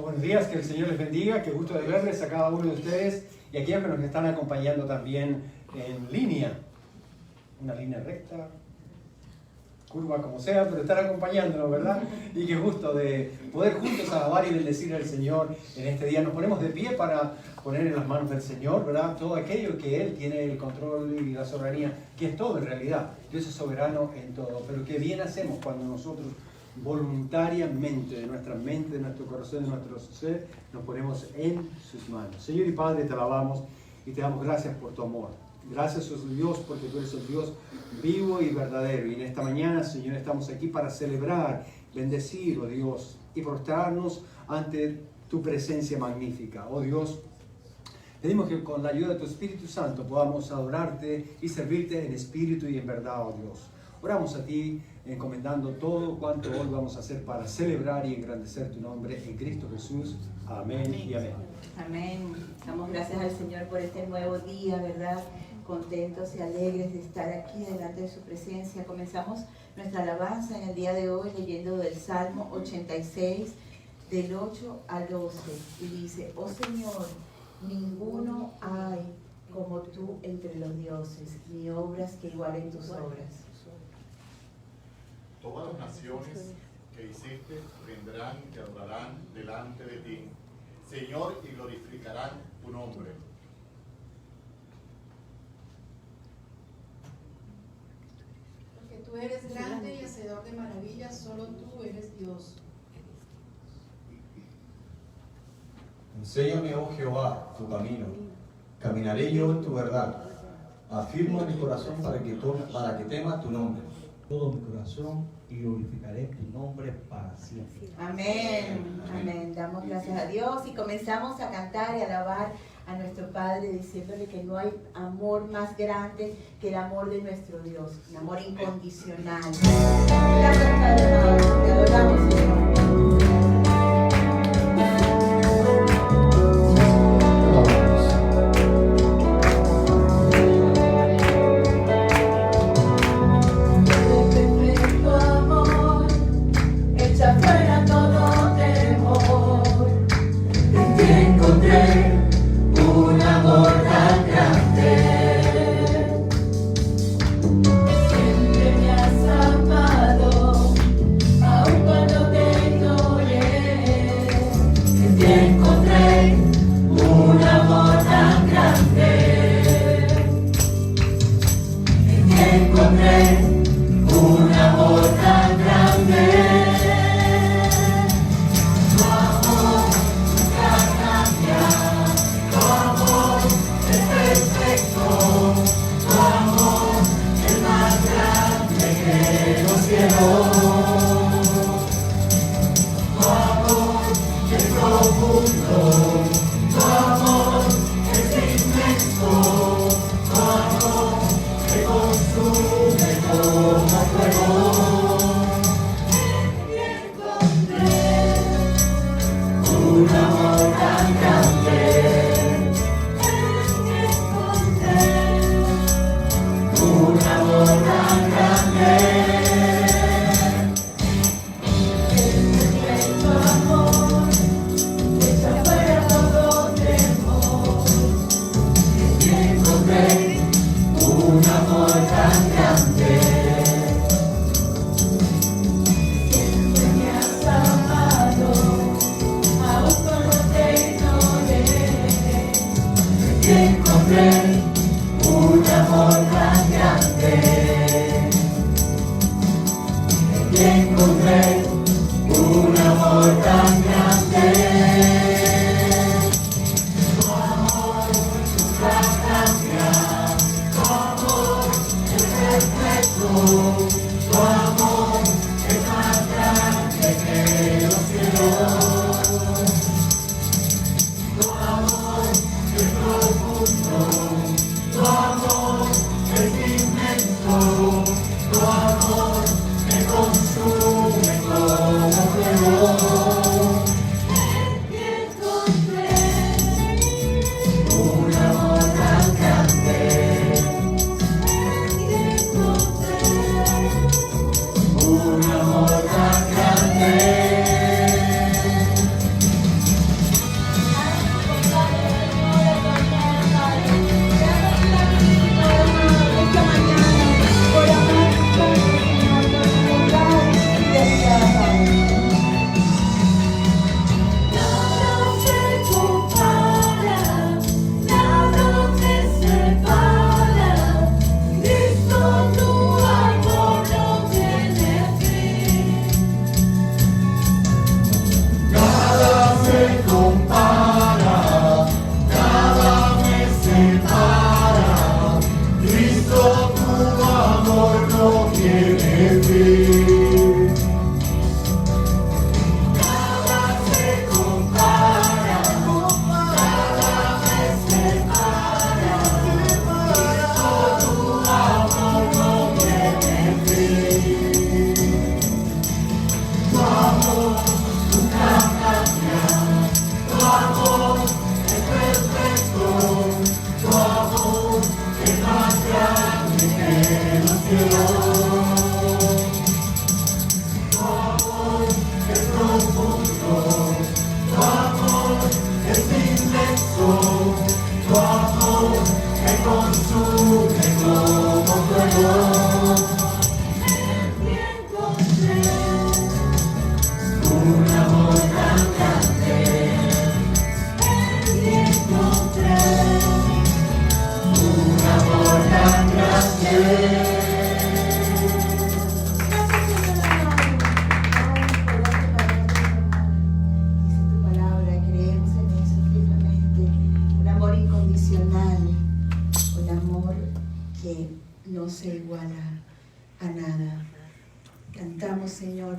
Buenos días, que el Señor les bendiga, qué gusto de verles a cada uno de ustedes y a aquellos que nos están acompañando también en línea, una línea recta, curva como sea, pero están acompañándonos, ¿verdad? Y qué gusto de poder juntos alabar y bendecir al Señor en este día. Nos ponemos de pie para poner en las manos del Señor, ¿verdad? Todo aquello que Él tiene el control y la soberanía, que es todo en realidad. Dios es soberano en todo, pero qué bien hacemos cuando nosotros voluntariamente, de nuestra mente, de nuestro corazón, de nuestro ser, nos ponemos en sus manos. Señor y Padre, te alabamos y te damos gracias por tu amor. Gracias, oh Dios, porque tú eres el Dios vivo y verdadero. Y en esta mañana, Señor, estamos aquí para celebrar, bendecir, oh Dios, y prostrarnos ante tu presencia magnífica. Oh Dios, pedimos que con la ayuda de tu Espíritu Santo podamos adorarte y servirte en espíritu y en verdad, oh Dios. Oramos a ti, encomendando todo cuanto hoy vamos a hacer para celebrar y engrandecer tu nombre en Cristo Jesús. Amén y amén. Amén. Damos gracias al Señor por este nuevo día, ¿verdad? Contentos y alegres de estar aquí delante de su presencia. Comenzamos nuestra alabanza en el día de hoy leyendo del Salmo 86, del 8 al 12. Y dice: oh Señor, ninguno hay como tú entre los dioses, ni obras que igualen tus obras. Todas las naciones que hiciste vendrán y te adorarán delante de ti, Señor, y glorificarán tu nombre. Porque tú eres grande y hacedor de maravillas, solo tú eres Dios. Enséñame, oh Jehová, tu camino. Caminaré yo en tu verdad. Afirmo mi corazón para que tema tu nombre. Todo mi corazón y glorificaré tu nombre para siempre. Amén. Amén. Damos gracias a Dios y comenzamos a cantar y a alabar a nuestro Padre, diciéndole que no hay amor más grande que el amor de nuestro Dios, un amor incondicional. Gracias, Padre amado, te adoramos, Señor.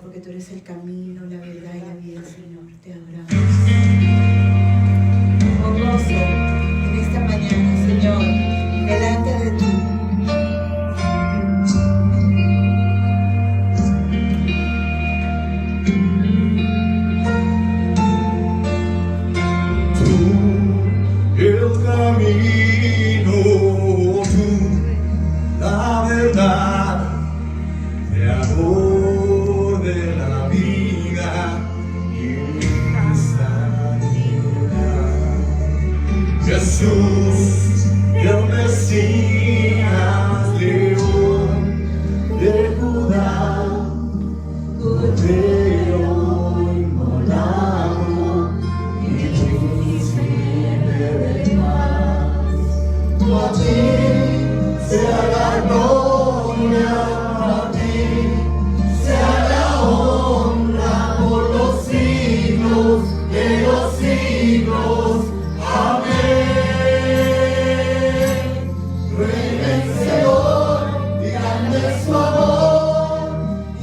Porque tú eres el camino, la verdad y la vida, Señor. Te adoramos. Con gozo en esta mañana, Señor, delante de ti. Tú, el camino, tú, la verdad, te adoro de la vida y mi sanidad. Jesús, el Mesías, León de Judá, Cordero inmolado y príncipe de paz. A ti sea la gloria, a ti sea la honra por los siglos de los siglos. Amén. Rey vencedor y grande es tu amor,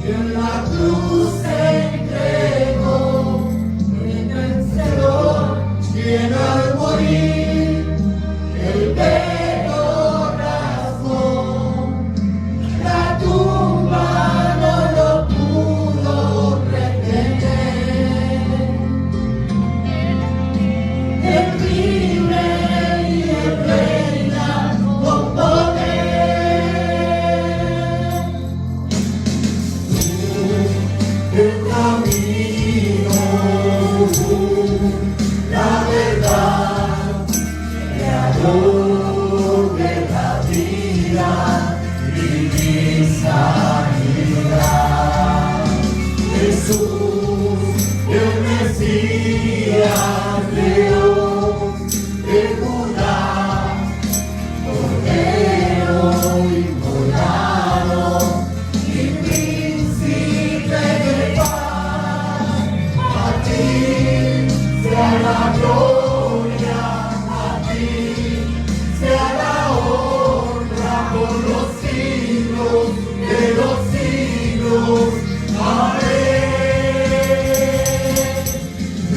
y en la cruz se entregó. Rey vencedor, quien al morir el velo rasgó. La tumba no lo pudo retener. Él vive y él reina con poder. El camino, la verdad, creador de la vida y mi sanidad. Jesús, el Mesías, León de Judá, Cordero inmolado y príncipe de paz. A ti sea la gloria, a ti sea la honra por los siglos de los siglos. Amén.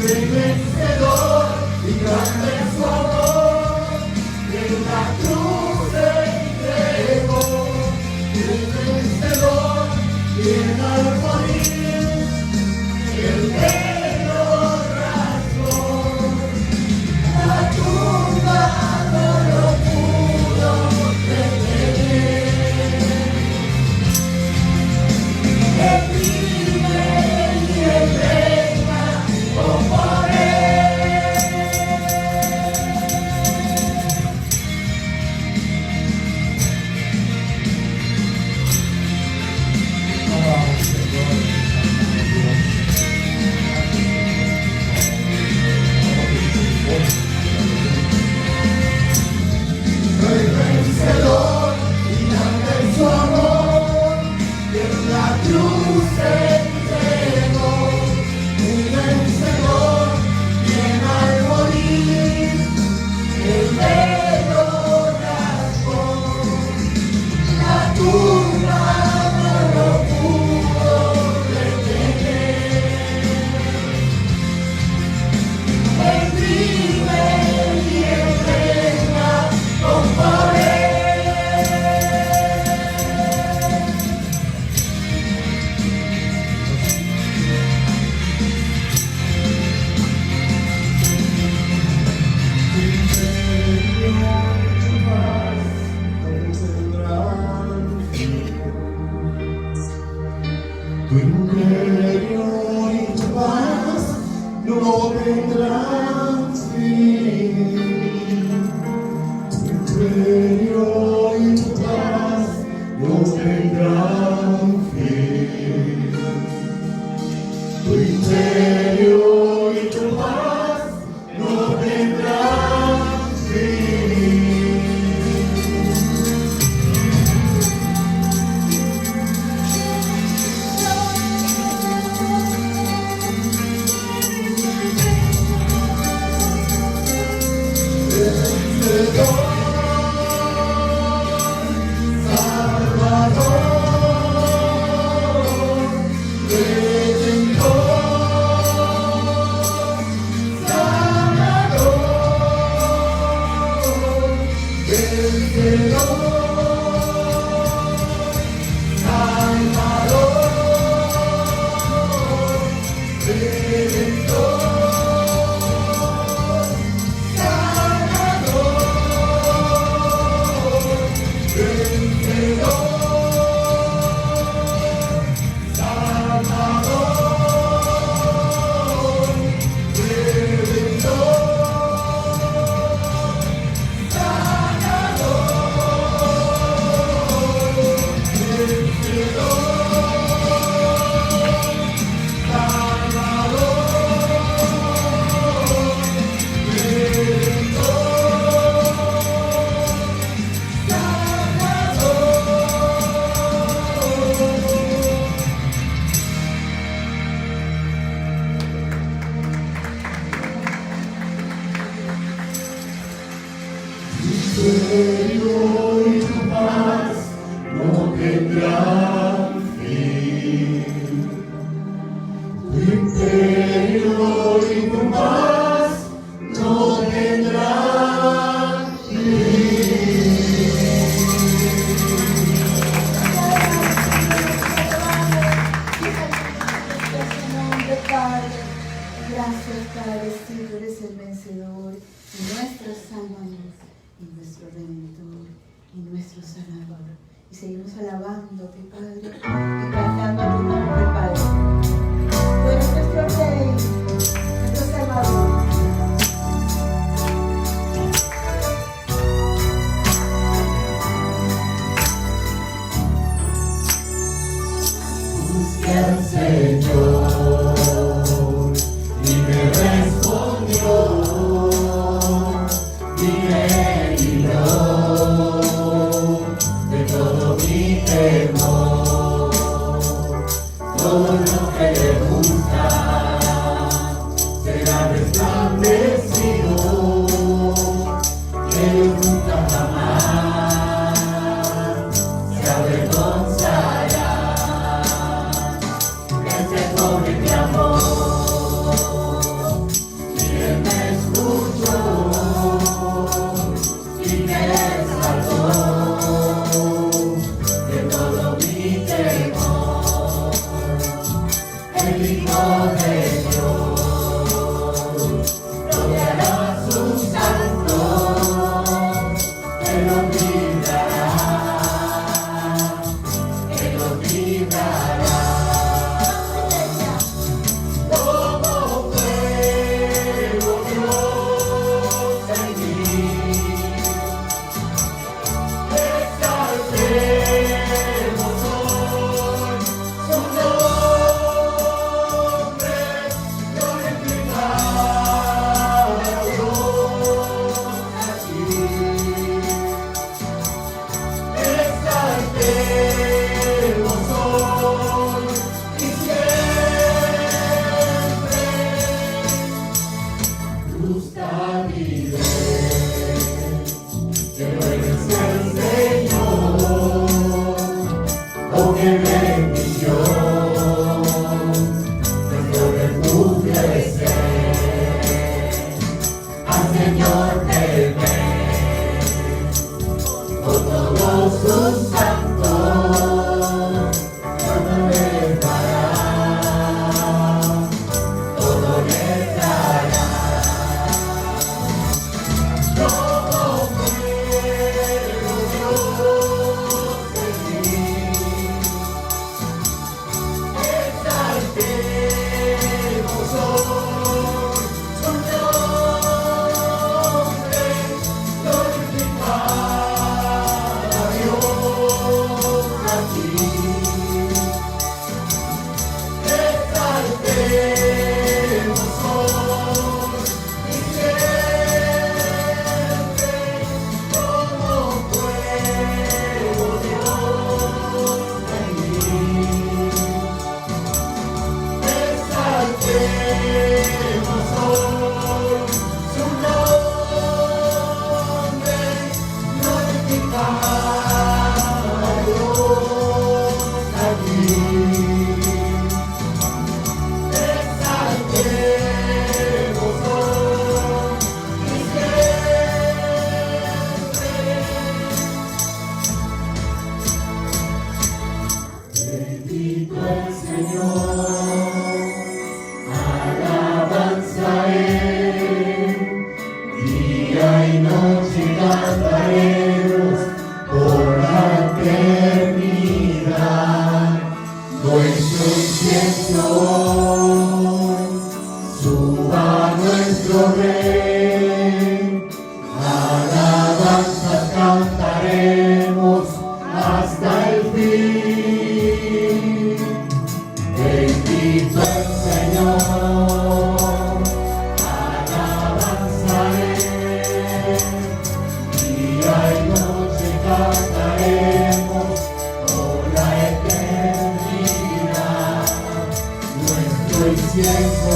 Rey vencedor y grande es su amor, en la cruz se entregó. Rey vencedor, quien al morir el velo rasgó. La tumba no lo pudo retener. Él vive y él reina con poder. Alabamos, Señor. Tu imperio y tu paz no tendrán fin. Tu imperio y tu paz no tendrán fin. Tu imperio y tu paz no tendrán fin. hasta el fin. Bendito el Señor, alabanza es, día y noche cantaremos por la eternidad, nuestro incienso.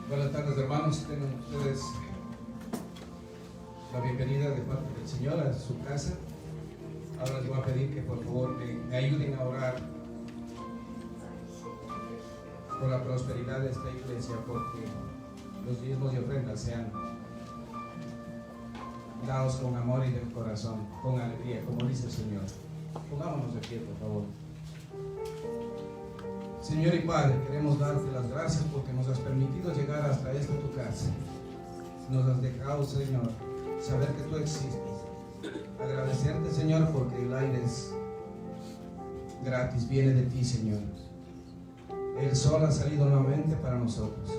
Buenas tardes, hermanos. Tengan ustedes la bienvenida de parte del Señor a su casa. Ahora les voy a pedir que por favor me ayuden a orar por la prosperidad de esta iglesia, porque los diezmos y ofrendas sean dados con amor y del corazón, con alegría, como dice el Señor. Pongámonos de pie, por favor. Señor y Padre, queremos darte las gracias porque nos has permitido llegar hasta esta tu casa. Nos has dejado, Señor, saber que tú existes. Agradecerte, Señor, porque el aire es gratis, viene de ti, Señor. El sol ha salido nuevamente para nosotros,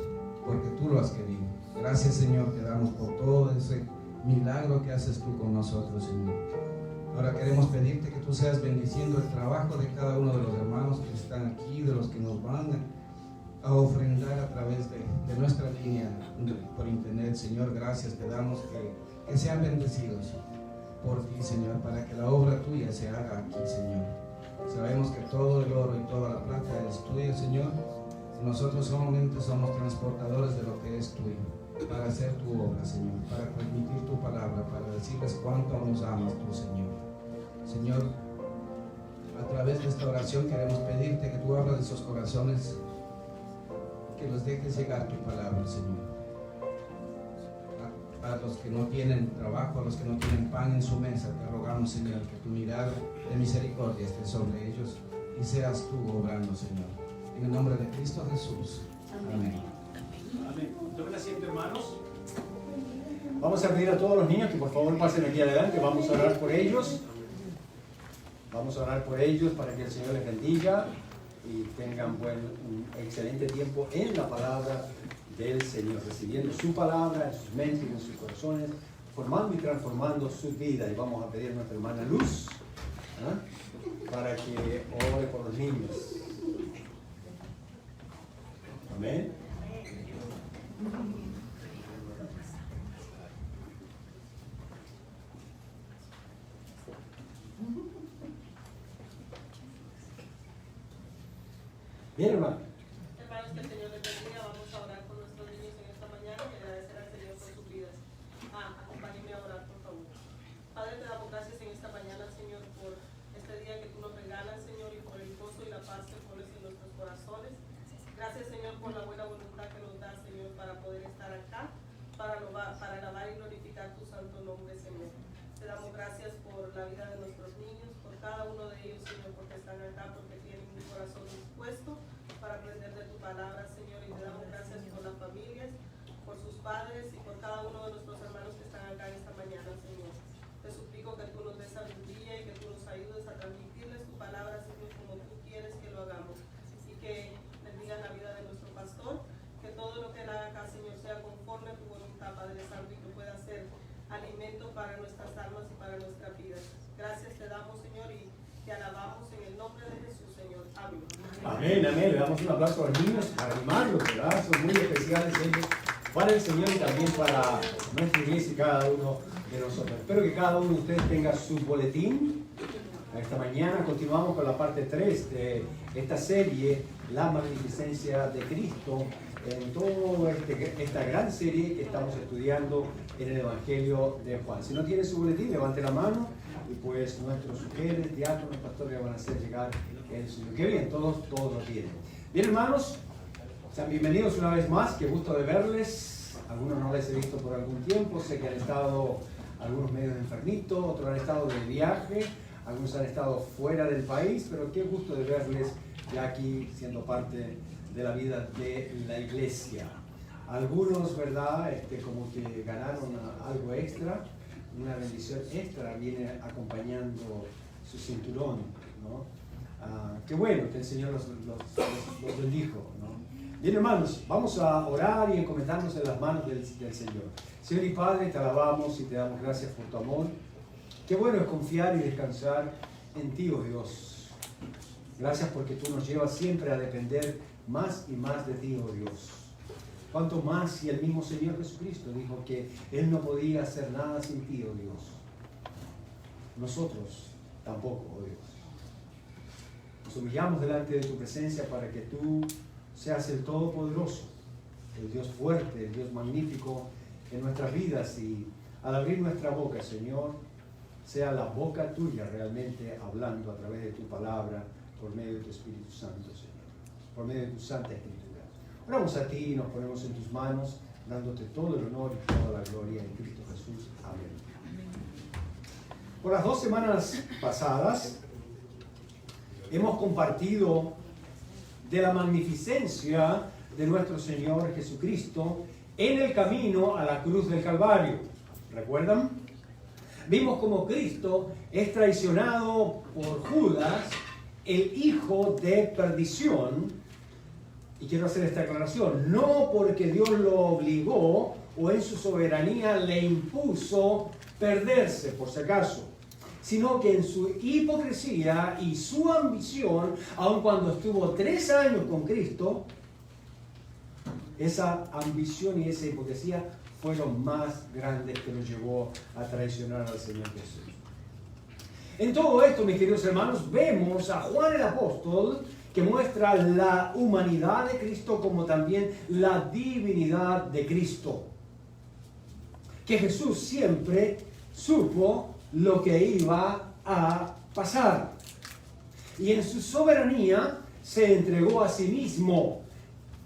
porque tú lo has querido. Gracias, Señor, te damos por todo ese milagro que haces tú con nosotros, Señor. Ahora queremos pedirte que tú seas bendiciendo el trabajo de cada uno de los hermanos que están aquí, de los que nos van a ofrendar a través de nuestra línea por internet. Señor, gracias te damos que sean bendecidos por ti, Señor, para que la obra tuya se haga aquí, Señor. Sabemos que todo el oro y toda la plata es tuya, Señor. Nosotros solamente somos transportadores de lo que es tuyo, para hacer tu obra, Señor, para transmitir tu palabra, para decirles cuánto nos amas tú, Señor. Señor, a través de esta oración queremos pedirte que tú abras esos corazones, que los dejes llegar tu palabra, Señor. A los que no tienen trabajo, a los que no tienen pan en su mesa, te rogamos, Señor, que tu mirada de misericordia esté sobre ellos y seas tú obrando, Señor. En el nombre de Cristo Jesús. Amén. Amén. Tomen asiento, hermanos. Vamos a pedir a todos los niños que por favor pasen aquí adelante. Vamos a orar por ellos. Vamos a orar por ellos para que el Señor les bendiga y tengan un excelente tiempo en la palabra del Señor, recibiendo su palabra en sus mentes y en sus corazones, formando y transformando su vida. Y vamos a pedir a nuestra hermana Luz para que ore por los niños. Amén. Bien, hermano. Hermanos, que el Señor les bendiga. Vamos a orar por nuestros niños en esta mañana y agradecer al Señor por sus vidas. Acompáñenme a orar, por favor. por la buena voluntad que nos da, Señor, para poder estar acá, para alabar y glorificar tu santo nombre, Señor. Te damos gracias por la vida de nuestros niños, por cada uno de ellos, Señor, porque están acá, porque tienen un corazón dispuesto para aprender de tu palabra, Señor. Y te damos gracias por las familias, por sus padres y por cada uno de nuestros hermanos que están acá esta mañana, Señor. Te suplico que tú nos des sabiduría y que tú nos ayudes a transmitirles tu palabra, Señor, como tú quieres que lo hagamos. Así que bendiga la vida de nuestro pastor, que todo lo que él haga acá, Señor, sea conforme a tu voluntad, Padre Santo, y que pueda ser alimento para nuestras almas y para nuestras vidas. Gracias te damos, Señor, y te alabamos en el nombre de Jesús, Señor. Amén. Amén, amén. Le damos un aplauso a los niños para animarlos, ¿verdad? Son muy especiales ellos para el Señor y también para nuestra iglesia y cada uno de nosotros. Espero que cada uno de ustedes tenga su boletín. Esta mañana continuamos con la parte 3 de esta serie, La Magnificencia de Cristo, en toda esta gran serie que estamos estudiando en el Evangelio de Juan. Si no tiene su boletín, levante la mano y pues nuestros sujeres, diáconos, pastores le van a hacer llegar el suyo. Qué bien, todos lo tienen. Bien, hermanos, sean bienvenidos una vez más, qué gusto de verles. Algunos no les he visto por algún tiempo, sé que han estado algunos medios enfermitos, otros han estado de viaje, algunos han estado fuera del país, pero qué gusto de verles ya aquí siendo parte de la vida de la iglesia. Algunos, ¿verdad? Como que ganaron algo extra, una bendición extra viene acompañando su cinturón, ¿no? Qué bueno que el Señor los bendijo, ¿no? Bien, hermanos, vamos a orar y encomendarnos en las manos del Señor. Señor y Padre, te alabamos y te damos gracias por tu amor. Qué bueno es confiar y descansar en ti, oh Dios. Gracias porque tú nos llevas siempre a depender más y más de ti, oh Dios. Cuanto más si el mismo Señor Jesucristo dijo que Él no podía hacer nada sin ti, oh Dios. Nosotros tampoco, oh Dios. Nos humillamos delante de tu presencia para que tú seas el Todopoderoso, el Dios fuerte, el Dios magnífico en nuestras vidas, y al abrir nuestra boca, Señor, sea la boca tuya realmente hablando a través de tu palabra por medio de tu Espíritu Santo, Señor, por medio de tu Santa Escritura. Oramos a ti y nos ponemos en tus manos, dándote todo el honor y toda la gloria en Cristo Jesús. Amén. Por las 2 semanas pasadas hemos compartido de la magnificencia de nuestro Señor Jesucristo en el camino a la cruz del Calvario. ¿Recuerdan? Vimos cómo Cristo es traicionado por Judas, el hijo de perdición. Y quiero hacer esta aclaración, no porque Dios lo obligó o en su soberanía le impuso perderse, por si acaso, sino que en su hipocresía y su ambición, aun cuando estuvo 3 años con Cristo, esa ambición y esa hipocresía fueron más grandes que lo llevó a traicionar al Señor Jesús. En todo esto, mis queridos hermanos, vemos a Juan el apóstol que muestra la humanidad de Cristo como también la divinidad de Cristo. Que Jesús siempre supo lo que iba a pasar. Y en su soberanía se entregó a sí mismo,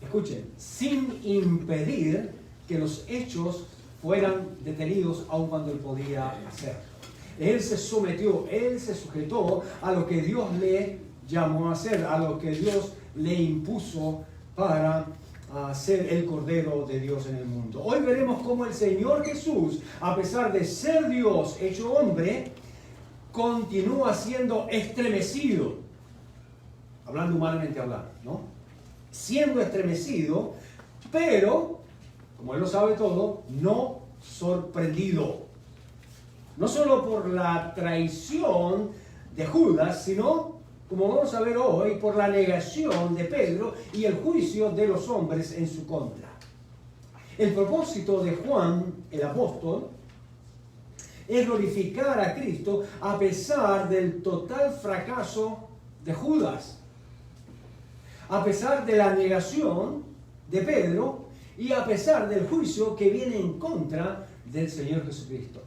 escuchen, sin impedir que los hechos fueran detenidos aun cuando él podía hacerlo. Él se sometió, él se sujetó a lo que Dios le llamó a hacer, a lo que Dios le impuso para ser el Cordero de Dios en el mundo. Hoy veremos cómo el Señor Jesús, a pesar de ser Dios hecho hombre, continúa siendo estremecido, hablando humanamente hablando, ¿no? Siendo estremecido, pero, como Él lo sabe todo, no sorprendido. No solo por la traición de Judas, sino, como vamos a ver hoy, por la negación de Pedro y el juicio de los hombres en su contra. El propósito de Juan, el apóstol, es glorificar a Cristo a pesar del total fracaso de Judas, a pesar de la negación de Pedro y a pesar del juicio que viene en contra del Señor Jesucristo.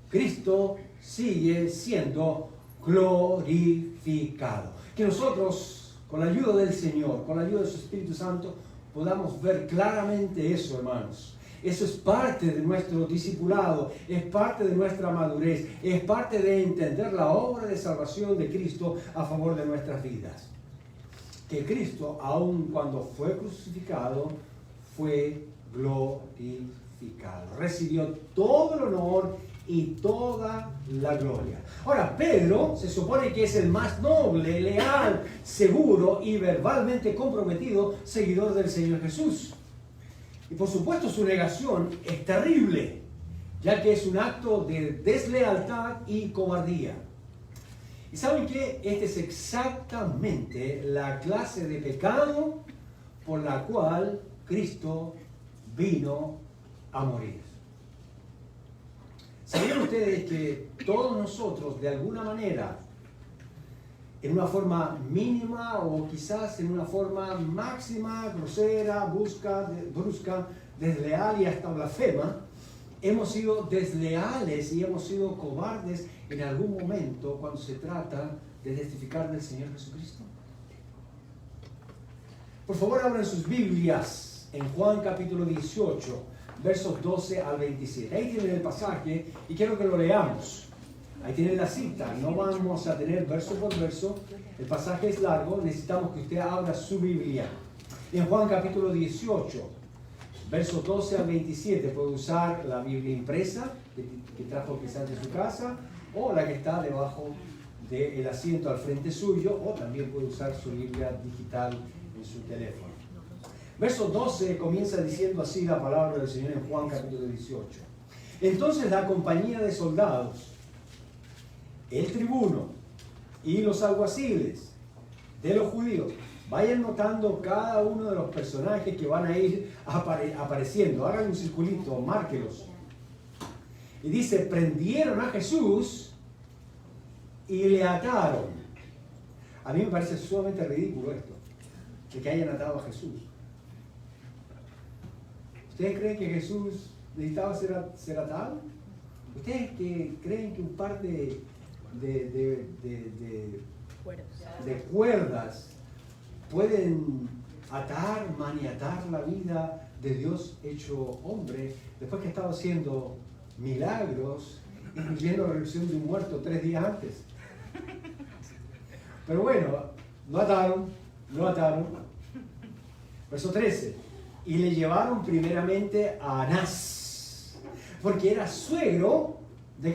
Cristo sigue siendo glorificado. Que nosotros, con la ayuda del Señor, con la ayuda de su Espíritu Santo, podamos ver claramente eso, hermanos. Eso es parte de nuestro discipulado, es parte de nuestra madurez, es parte de entender la obra de salvación de Cristo a favor de nuestras vidas. Que Cristo, aun cuando fue crucificado, fue glorificado. Recibió todo el honor y toda la gloria. Ahora, Pedro se supone que es el más noble, leal, seguro y verbalmente comprometido seguidor del Señor Jesús. Y por supuesto su negación es terrible, ya que es un acto de deslealtad y cobardía. ¿Y saben qué? Esta es exactamente la clase de pecado por la cual Cristo vino a morir. ¿Sabían ustedes que todos nosotros, de alguna manera, en una forma mínima o quizás en una forma máxima, grosera, brusca, desleal y hasta blasfema, hemos sido desleales y hemos sido cobardes en algún momento cuando se trata de testificar del Señor Jesucristo? Por favor, abran sus Biblias en Juan capítulo 18, versos 12 al 27. Ahí tienen el pasaje y quiero que lo leamos. Ahí tienen la cita, no vamos a tener verso por verso, el pasaje es largo, necesitamos que usted abra su Biblia. En Juan capítulo 18, versos 12 al 27, puede usar la Biblia impresa que trajo quizás de su casa, o la que está debajo del asiento al frente suyo, o también puede usar su Biblia digital en su teléfono. Verso 12 comienza diciendo así la palabra del Señor en Juan capítulo 18. Entonces la compañía de soldados, el tribuno y los alguaciles de los judíos, vayan notando cada uno de los personajes que van a ir apareciendo. Hagan un circulito, márquelos. Y dice, prendieron a Jesús y le ataron. A mí me parece sumamente ridículo esto, de que hayan atado a Jesús. ¿Ustedes creen que Jesús necesitaba ser atado? ¿Ustedes creen que un par de cuerdas pueden atar, maniatar la vida de Dios hecho hombre después que estaba haciendo milagros, incluyendo la resurrección de un muerto 3 días antes? Pero bueno, lo ataron. Verso 13. Y le llevaron primeramente a Anás, porque era suegro de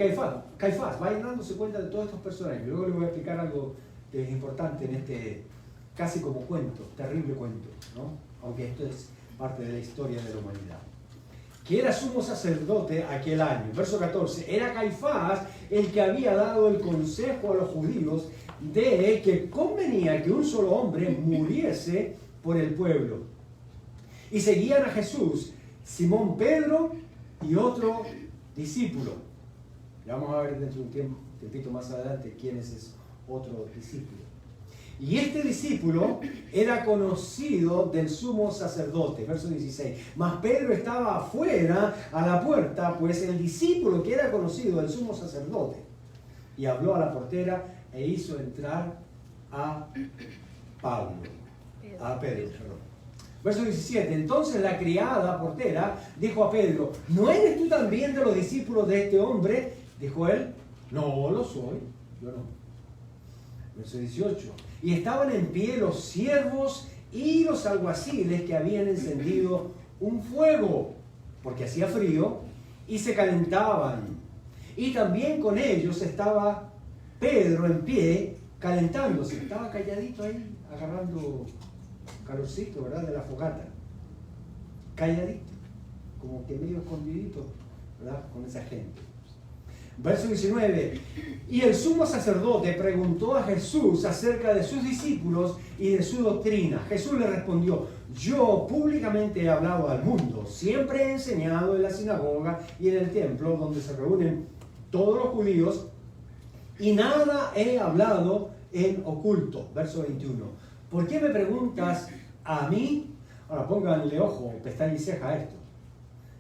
Caifás. Vayan dándose cuenta de todos estos personajes. Luego les voy a explicar algo que es importante en este casi como cuento, terrible cuento, ¿no? Aunque esto es parte de la historia de la humanidad. Que era sumo sacerdote aquel año. Verso 14. Era Caifás el que había dado el consejo a los judíos de que convenía que un solo hombre muriese por el pueblo. Y seguían a Jesús Simón Pedro y otro discípulo. Ya vamos a ver dentro de un tiempito más adelante quién es ese otro discípulo. Y este discípulo era conocido del sumo sacerdote. Verso 16. Mas Pedro estaba afuera a la puerta, pues el discípulo que era conocido del sumo sacerdote, y habló a la portera e hizo entrar a Pedro. Verso 17. Entonces la criada portera dijo a Pedro, ¿no eres tú también de los discípulos de este hombre? Dijo él, no lo soy, yo no. Verso 18. Y estaban en pie los siervos y los alguaciles que habían encendido un fuego, porque hacía frío, y se calentaban. Y también con ellos estaba Pedro en pie, calentándose. Estaba calladito ahí, agarrando calorcito, ¿verdad? De la fogata. Calladito, como que medio escondidito, ¿verdad? Con esa gente. Verso 19. Y el sumo sacerdote preguntó a Jesús acerca de sus discípulos y de su doctrina. Jesús le respondió, yo públicamente he hablado al mundo, siempre he enseñado en la sinagoga y en el templo donde se reúnen todos los judíos, y nada he hablado en oculto. Verso 21. ¿Por qué me preguntas a mí? Ahora pónganle ojo, pestaña y ceja a esto.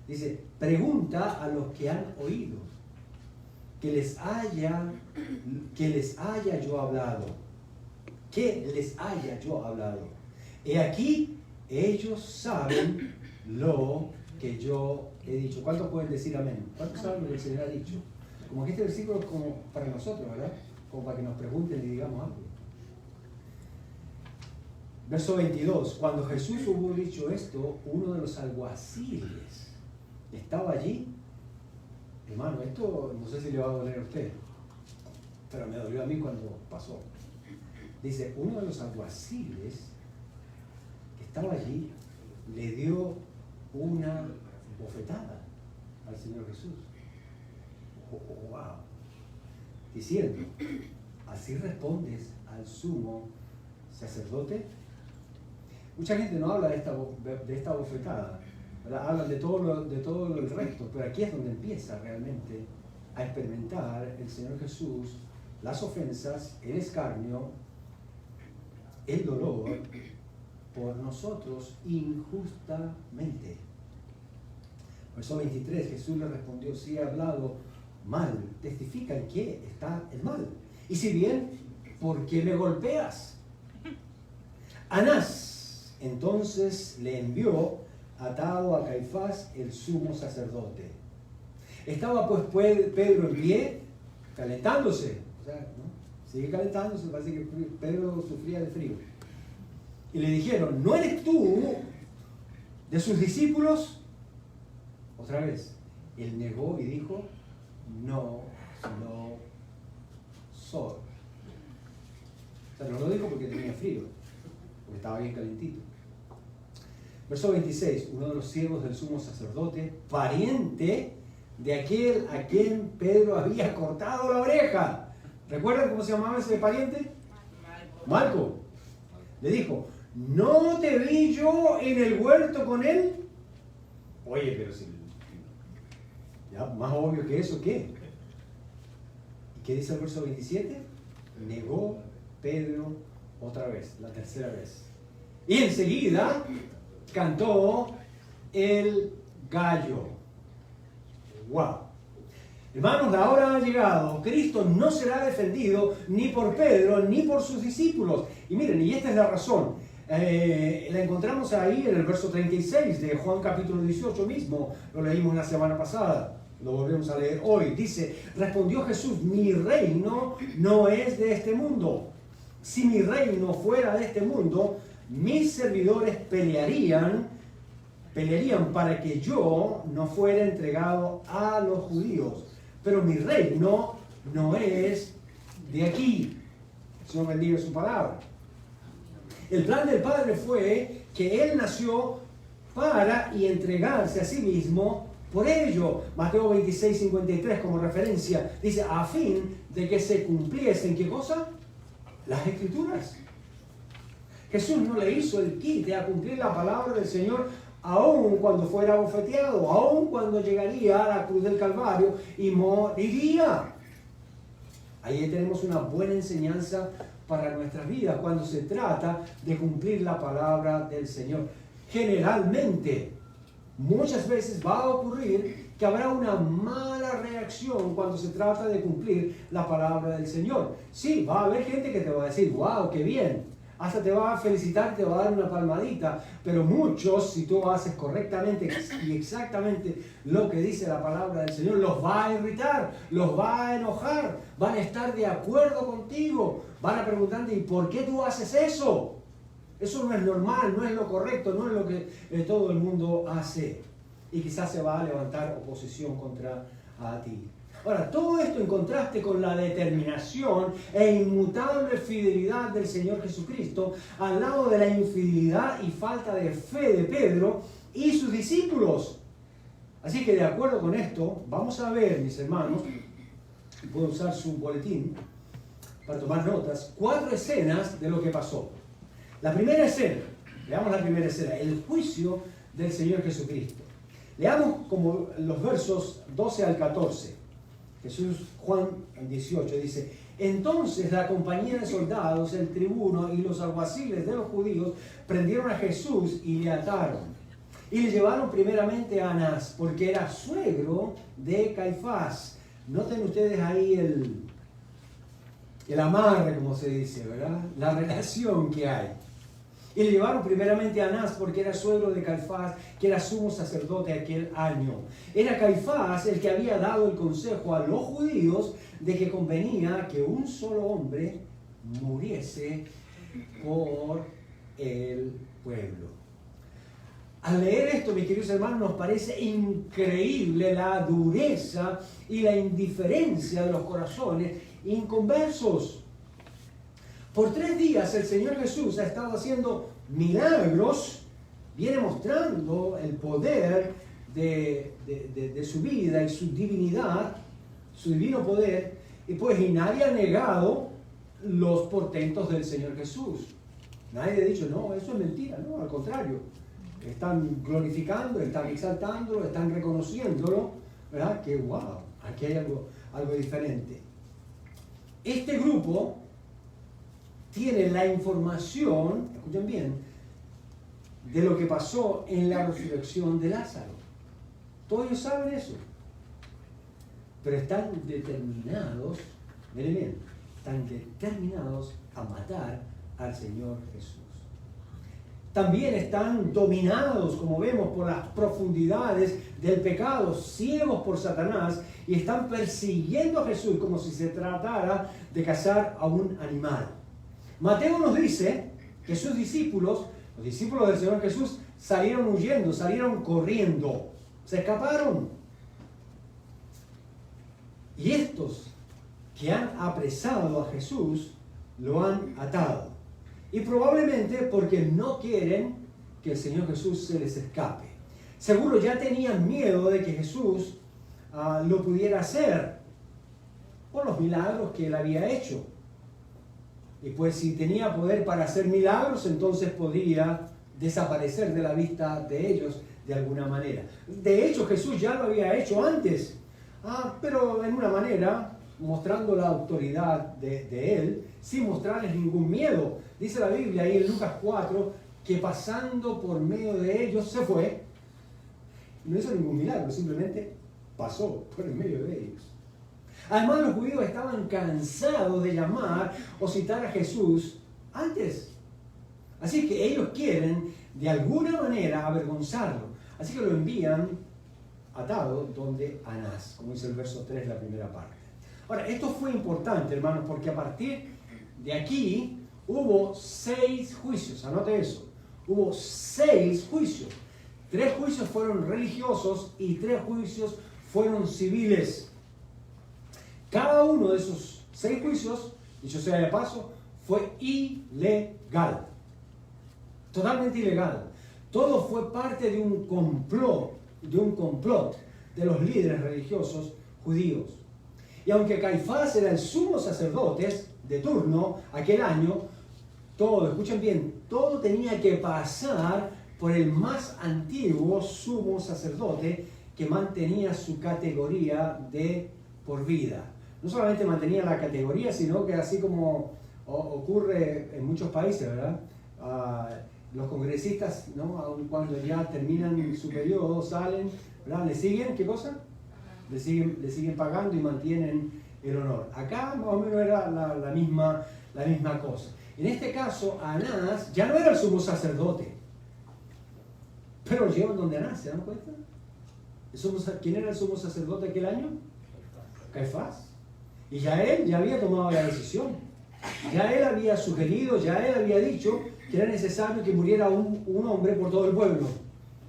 Dice, pregunta a los que han oído, que les haya yo hablado. Que les haya yo hablado. He aquí, ellos saben lo que yo he dicho. ¿Cuántos pueden decir amén? ¿Cuántos saben lo que el Señor ha dicho? Como que este versículo es como para nosotros, ¿verdad? Como para que nos pregunten y digamos algo. Verso 22. Cuando Jesús hubo dicho esto, uno de los alguaciles estaba allí. Hermano, esto no sé si le va a doler a usted, pero me dolió a mí cuando pasó. Dice, uno de los alguaciles que estaba allí le dio una bofetada al Señor Jesús. Wow. Diciendo, ¿así respondes al sumo sacerdote? Mucha gente no habla de esta bofetada, ¿verdad? Hablan de todo el resto, pero aquí es donde empieza realmente a experimentar el Señor Jesús las ofensas, el escarnio, el dolor por nosotros injustamente. Verso 23, Jesús le respondió, si he hablado mal, testifica en qué está el mal. Y si bien, ¿por qué me golpeas? Anás entonces le envió atado a Caifás, el sumo sacerdote. Estaba pues Pedro en pie, calentándose. O sea, ¿no? Sigue calentándose, parece que Pedro sufría de frío. Y le dijeron, ¿no eres tú de sus discípulos? Otra vez, él negó y dijo, no soy. O sea, no lo dijo porque tenía frío, porque estaba bien calentito. Verso 26, uno de los siervos del sumo sacerdote, pariente de aquel a quien Pedro había cortado la oreja. ¿Recuerdan cómo se llamaba ese pariente? Malco. Le dijo, ¿no te vi yo en el huerto con él? Oye, pero si ya más obvio que eso, ¿qué? ¿Y qué dice el verso 27? Negó Pedro otra vez, la tercera vez. Y enseguida cantó el gallo. ¡Wow! Hermanos, la hora ha llegado. Cristo no será defendido ni por Pedro ni por sus discípulos. Y miren, y esta es la razón. La encontramos ahí en el verso 36 de Juan capítulo 18 mismo. Lo leímos la semana pasada. Lo volvemos a leer hoy. Dice, respondió Jesús, mi reino no es de este mundo. Si mi reino fuera de este mundo, mis servidores pelearían para que yo no fuera entregado a los judíos. Pero mi reino no es de aquí. El Señor bendiga su palabra. El plan del Padre fue que Él nació para y entregarse a sí mismo por ello. Mateo 26, 53 como referencia. Dice, a fin de que se cumpliesen, ¿qué cosa? Las Escrituras. Jesús no le hizo el quite a cumplir la palabra del Señor aun cuando fuera bofeteado, aun cuando llegaría a la cruz del Calvario y moriría. Ahí tenemos una buena enseñanza para nuestras vidas cuando se trata de cumplir la palabra del Señor. Generalmente, muchas veces va a ocurrir que habrá una mala reacción cuando se trata de cumplir la palabra del Señor. Sí, va a haber gente que te va a decir, wow, qué bien. Hasta te va a felicitar, te va a dar una palmadita, pero muchos, si tú haces correctamente y exactamente lo que dice la palabra del Señor, los va a irritar, los va a enojar, van a estar de acuerdo contigo, van a preguntarte, ¿y por qué tú haces eso? Eso no es normal, no es lo correcto, no es lo que todo el mundo hace. Y quizás se va a levantar oposición contra ti. Ahora, todo esto en contraste con la determinación e inmutable fidelidad del Señor Jesucristo, al lado de la infidelidad y falta de fe de Pedro y sus discípulos. Así que de acuerdo con esto, vamos a ver, mis hermanos, puedo usar su boletín para tomar notas, 4 escenas de lo que pasó. La primera escena, veamos la primera escena, el juicio del Señor Jesucristo. Leamos como los versos 12 al 14. Juan 18 dice, entonces la compañía de soldados, el tribuno y los alguaciles de los judíos prendieron a Jesús y le ataron. Y le llevaron primeramente a Anás, porque era suegro de Caifás. Noten ustedes ahí el amarre, como se dice, ¿verdad? La relación que hay. Y le llevaron primeramente a Anás porque era suegro de Caifás, que era sumo sacerdote aquel año. Era Caifás el que había dado el consejo a los judíos de que convenía que un solo hombre muriese por el pueblo. Al leer esto, mis queridos hermanos, nos parece increíble la dureza y la indiferencia de los corazones inconversos. Por 3 días el Señor Jesús ha estado haciendo milagros, viene mostrando el poder de su vida y su divinidad, su divino poder, y nadie ha negado los portentos del Señor Jesús. Nadie ha dicho, no, eso es mentira, no, al contrario. Están glorificando, están exaltándolo, están reconociéndolo, ¿verdad? Que wow, aquí hay algo diferente. Este grupo tiene la información, escuchen bien, de lo que pasó en la resurrección de Lázaro. Todos ellos saben eso. Pero están determinados, miren bien, están determinados a matar al Señor Jesús. También están dominados, como vemos, por las profundidades del pecado, ciegos por Satanás, y están persiguiendo a Jesús como si se tratara de cazar a un animal. Mateo nos dice que sus discípulos, los discípulos del Señor Jesús, salieron huyendo, salieron corriendo, se escaparon. Y estos que han apresado a Jesús, lo han atado. Y probablemente porque no quieren que el Señor Jesús se les escape. Seguro ya tenían miedo de que Jesús lo pudiera hacer por los milagros que él había hecho. Y pues si tenía poder para hacer milagros, entonces podría desaparecer de la vista de ellos de alguna manera. De hecho, Jesús ya lo había hecho antes, pero en una manera mostrando la autoridad de él, sin mostrarles ningún miedo. Dice la Biblia ahí en Lucas 4, que pasando por medio de ellos se fue. No hizo ningún milagro, simplemente pasó por el medio de ellos. Además, los judíos estaban cansados de llamar o citar a Jesús antes. Así que ellos quieren de alguna manera avergonzarlo. Así que lo envían atado donde Anás, como dice el verso 3, la primera parte. Ahora, esto fue importante, hermanos, porque a partir de aquí hubo 6 juicios. Anote eso. Hubo 6 juicios. 3 juicios fueron religiosos y 3 juicios fueron civiles. Cada uno de esos 6 juicios, dicho sea de paso, fue ilegal. Totalmente ilegal. Todo fue parte de un complot de los líderes religiosos judíos. Y aunque Caifás era el sumo sacerdote de turno aquel año, todo, escuchen bien, todo tenía que pasar por el más antiguo sumo sacerdote que mantenía su categoría de por vida. No solamente mantenía la categoría, sino que así como ocurre en muchos países, ¿verdad? Los congresistas, ¿no? Aun cuando ya terminan su periodo, salen, ¿verdad? ¿Le siguen qué cosa? Le siguen pagando y mantienen el honor. Acá más o menos era la misma cosa. En este caso, Anás ya no era el sumo sacerdote, pero lo llevan donde Anás, ¿se dan cuenta? ¿Quién era el sumo sacerdote aquel año? Caifás. Y ya él había tomado la decisión. Ya él había sugerido, ya él había dicho que era necesario que muriera un hombre por todo el pueblo,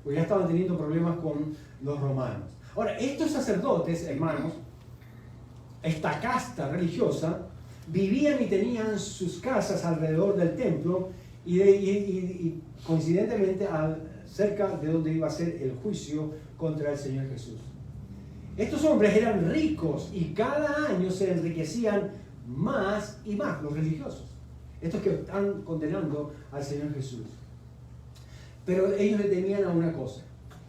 porque ya estaban teniendo problemas con los romanos. Ahora, estos sacerdotes, hermanos, esta casta religiosa, vivían y tenían sus casas alrededor del templo y coincidentemente cerca de donde iba a ser el juicio contra el Señor Jesús. Estos hombres eran ricos y cada año se enriquecían más y más, los religiosos, estos que están condenando al Señor Jesús. Pero ellos le temían a una cosa,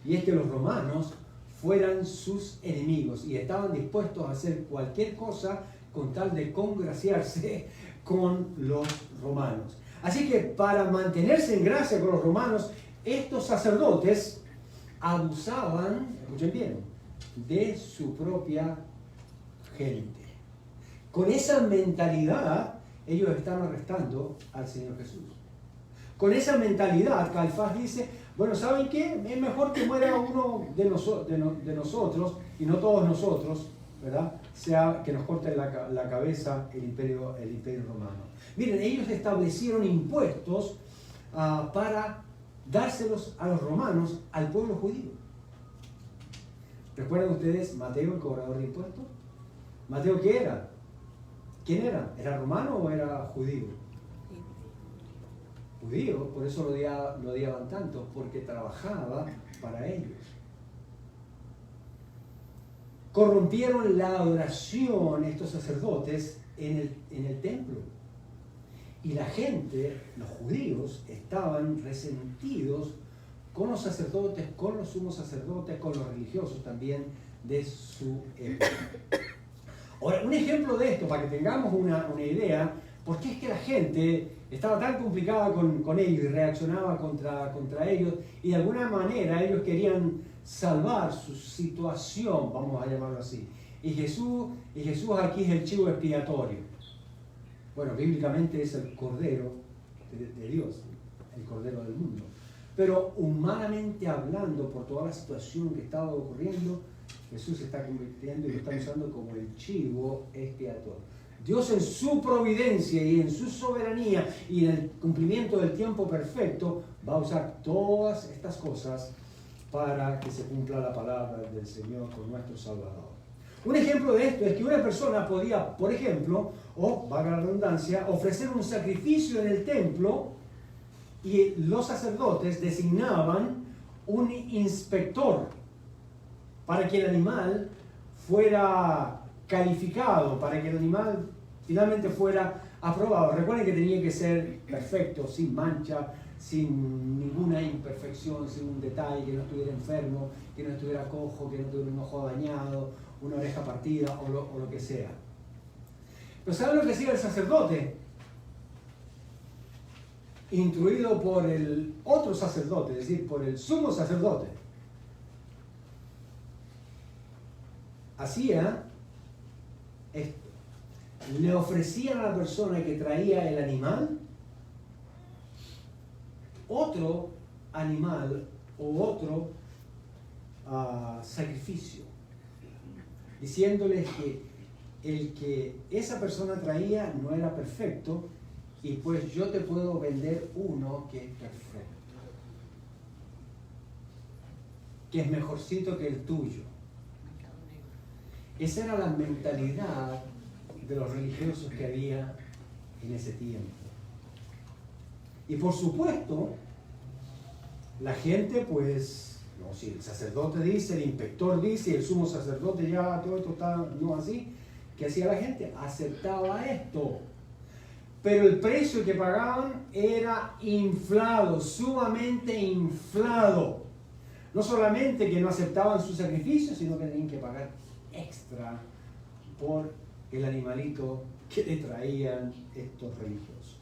y es que los romanos fueran sus enemigos y estaban dispuestos a hacer cualquier cosa con tal de congraciarse con los romanos. Así que para mantenerse en gracia con los romanos, estos sacerdotes abusaban, escuchen bien, de su propia gente. Con esa mentalidad, ellos están arrestando al Señor Jesús. con esa mentalidad, Caifás dice, bueno, ¿saben qué? Es mejor que muera uno de nosotros, y no todos nosotros, ¿verdad? Sea que nos corte la cabeza el imperio romano. Miren, ellos establecieron impuestos para dárselos a los romanos, al pueblo judío. ¿Recuerdan ustedes Mateo, el cobrador de impuestos? ¿Mateo qué era? ¿Quién era? ¿Era romano o era judío? Judío, por eso lo odiaban tanto, porque trabajaba para ellos. Corrompieron la adoración estos sacerdotes en el templo. Y la gente, los judíos, estaban resentidos con los sacerdotes, con los sumos sacerdotes, con los religiosos también de su época. Ahora, un ejemplo de esto, para que tengamos una idea, porque es que la gente estaba tan complicada con ellos y reaccionaba contra ellos, y de alguna manera ellos querían salvar su situación, vamos a llamarlo así. Y Jesús aquí es el chivo expiatorio. Bueno, bíblicamente es el Cordero de Dios, el Cordero del mundo. Pero humanamente hablando, por toda la situación que estaba ocurriendo, Jesús se está convirtiendo y lo está usando como el chivo expiatorio. Dios en su providencia y en su soberanía y en el cumplimiento del tiempo perfecto va a usar todas estas cosas para que se cumpla la palabra del Señor con nuestro Salvador. Un ejemplo de esto es que una persona podía, por ejemplo, o valga la redundancia, ofrecer un sacrificio en el templo y los sacerdotes designaban un inspector para que el animal fuera calificado, para que el animal finalmente fuera aprobado. Recuerden que tenía que ser perfecto, sin mancha, sin ninguna imperfección, sin un detalle, que no estuviera enfermo, que no estuviera cojo, que no tuviera un ojo dañado, una oreja partida o lo que sea. Pero ¿saben lo que hacía el sacerdote? Instruido por el otro sacerdote, es decir, por el sumo sacerdote. Hacía esto. Le ofrecían a la persona que traía el animal otro animal o otro sacrificio, diciéndoles que el que esa persona traía no era perfecto y pues yo te puedo vender uno que es perfecto, que es mejorcito que el tuyo. Esa era la mentalidad de los religiosos que había en ese tiempo. Y por supuesto, la gente, pues, no, si el sacerdote dice, el inspector dice, y el sumo sacerdote ya todo esto está no así, ¿qué hacía la gente? Aceptaba esto. Pero el precio que pagaban era inflado, sumamente inflado. No solamente que no aceptaban su sacrificio, sino que tenían que pagar extra por el animalito que le traían estos religiosos.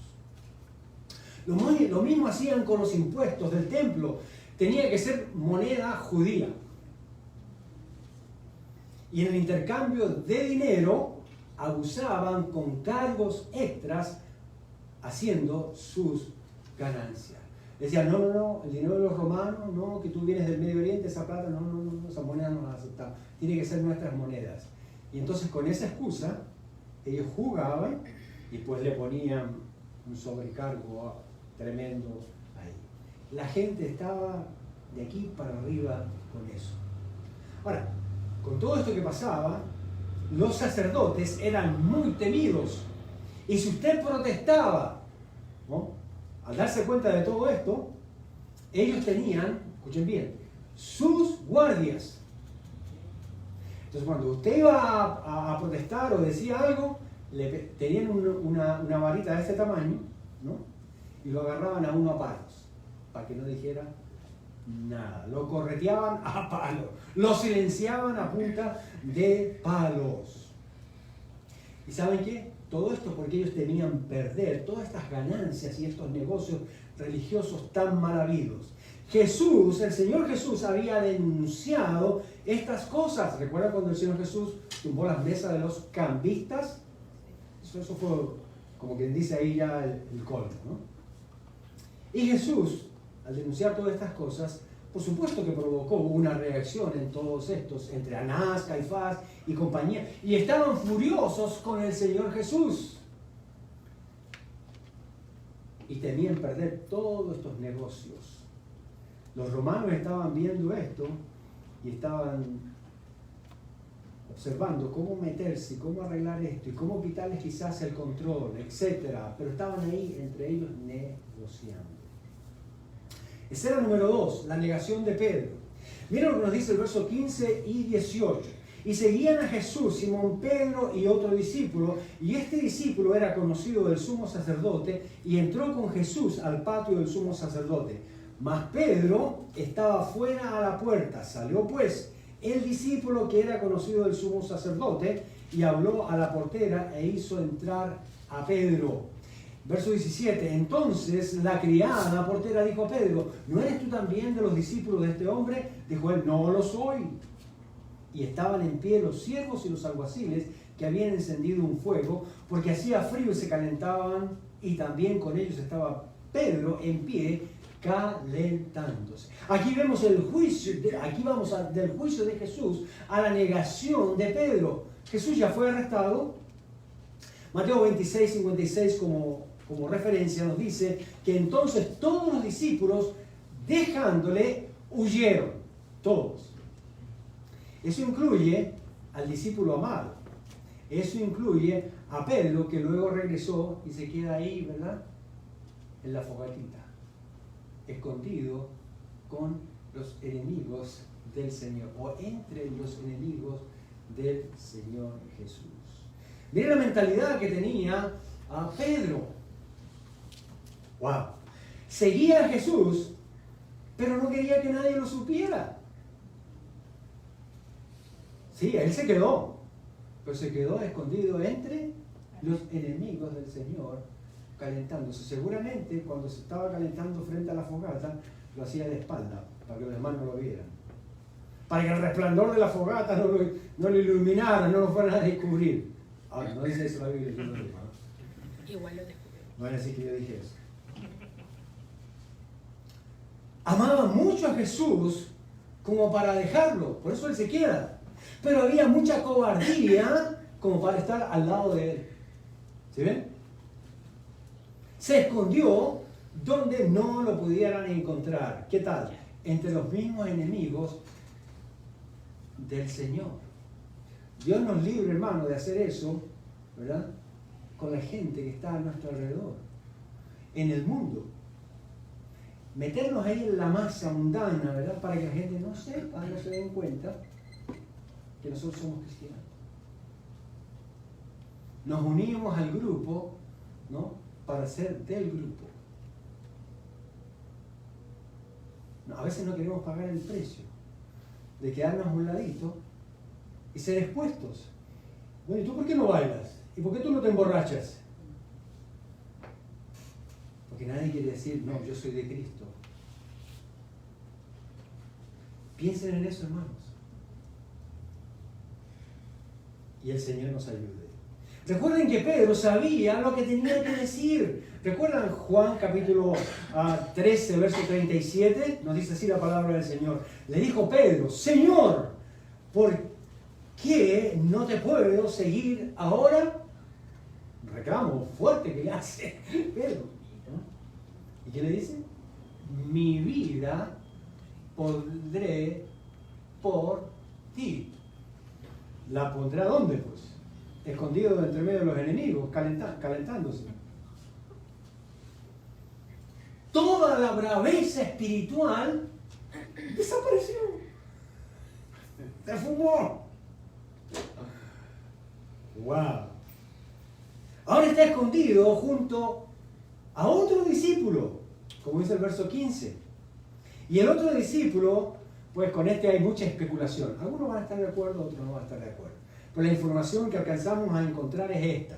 Lo mismo hacían con los impuestos del templo. Tenía que ser moneda judía. Y en el intercambio de dinero abusaban con cargos extras haciendo sus ganancias. Decían, no, el dinero de los romanos, no, que tú vienes del Medio Oriente, esa plata, no, esa moneda no la aceptamos. Tiene que ser nuestras monedas. Y entonces con esa excusa, ellos jugaban y pues le ponían un sobrecargo tremendo ahí. La gente estaba de aquí para arriba con eso. Ahora, con todo esto que pasaba, los sacerdotes eran muy temidos. Y si usted protestaba, ¿no?, al darse cuenta de todo esto, ellos tenían, escuchen bien, sus guardias. Entonces cuando usted iba a protestar o decía algo, tenían una varita de este tamaño, ¿no?, y lo agarraban a uno a palos, para que no dijera nada. Lo correteaban a palos, lo silenciaban a punta de palos. ¿Y saben qué? Todo esto porque ellos temían perder todas estas ganancias y estos negocios religiosos tan mal habidos. Jesús, el Señor Jesús, había denunciado estas cosas. ¿Recuerdan cuando el Señor Jesús tumbó las mesas de los cambistas? Eso fue, como quien dice ahí, ya el colmo, ¿no? Y Jesús, al denunciar todas estas cosas, por supuesto que provocó una reacción en todos estos, entre Anás, Caifás y compañía, y estaban furiosos con el Señor Jesús. Y temían perder todos estos negocios. Los romanos estaban viendo esto y estaban observando cómo meterse, cómo arreglar esto y cómo quitarles quizás el control, etc. Pero estaban ahí entre ellos negociando. Escena número 2, la negación de Pedro. Miren lo que nos dice el verso 15 y 18. Y seguían a Jesús, Simón Pedro y otro discípulo, y este discípulo era conocido del sumo sacerdote, y entró con Jesús al patio del sumo sacerdote. Mas Pedro estaba fuera a la puerta. Salió pues el discípulo que era conocido del sumo sacerdote, y habló a la portera e hizo entrar a Pedro. Verso 17, entonces la criada portera dijo a Pedro, ¿no eres tú también de los discípulos de este hombre? Dijo él, no lo soy. Y estaban en pie los siervos y los alguaciles que habían encendido un fuego, porque hacía frío y se calentaban, y también con ellos estaba Pedro en pie, calentándose. Aquí vemos el juicio, aquí vamos del juicio de Jesús a la negación de Pedro. Jesús ya fue arrestado. Mateo 26, 56 como referencia nos dice que entonces todos los discípulos, dejándole, huyeron. Todos. Eso incluye al discípulo amado. Eso incluye a Pedro, que luego regresó y se queda ahí, ¿verdad? En la fogatita, escondido con los enemigos del Señor, o entre los enemigos del Señor Jesús. Miren la mentalidad que tenía a Pedro. ¡Wow! Seguía a Jesús, pero no quería que nadie lo supiera. Sí, él se quedó, pero se quedó escondido entre los enemigos del Señor, calentándose. Seguramente cuando se estaba calentando frente a la fogata, lo hacía de espalda, para que los demás no lo vieran. Para que el resplandor de la fogata no lo iluminara, no lo fueran a descubrir. Ahora, no dice eso la Biblia, yo lo digo, ¿no? Igual lo descubrió. No es así que yo dije eso. Amaba mucho a Jesús como para dejarlo, por eso él se queda. Pero había mucha cobardía como para estar al lado de él. ¿Sí ven? Se escondió donde no lo pudieran encontrar. ¿Qué tal? Entre los mismos enemigos del Señor. Dios nos libre, hermano, de hacer eso, ¿verdad? Con la gente que está a nuestro alrededor, en el mundo. Meternos ahí en la masa mundana, ¿verdad? Para que la gente no sepa, no se den cuenta que nosotros somos cristianos. Nos unimos al grupo, ¿no? Para ser del grupo. No, a veces no queremos pagar el precio de quedarnos a un ladito y ser expuestos. Bueno, ¿y tú por qué no bailas? ¿Y por qué tú no te emborrachas? Porque nadie quiere decir, no, yo soy de Cristo. Piensen en eso, hermanos. Y el Señor nos ayude. Recuerden que Pedro sabía lo que tenía que decir. ¿Recuerdan Juan capítulo 13, verso 37? Nos dice así la palabra del Señor. Le dijo Pedro, Señor, ¿por qué no te puedo seguir ahora? Un reclamo fuerte que le hace Pedro. ¿No? ¿Y qué le dice? Mi vida pondré por ti. ¿La pondré a dónde, pues? Escondido entre medio de los enemigos, calentándose. Toda la braveza espiritual desapareció. Se fumó. ¡Wow! Ahora está escondido junto a otro discípulo, como dice el verso 15. Y el otro discípulo, pues con este hay mucha especulación. Algunos van a estar de acuerdo, otros no van a estar de acuerdo. Pero la información que alcanzamos a encontrar es esta.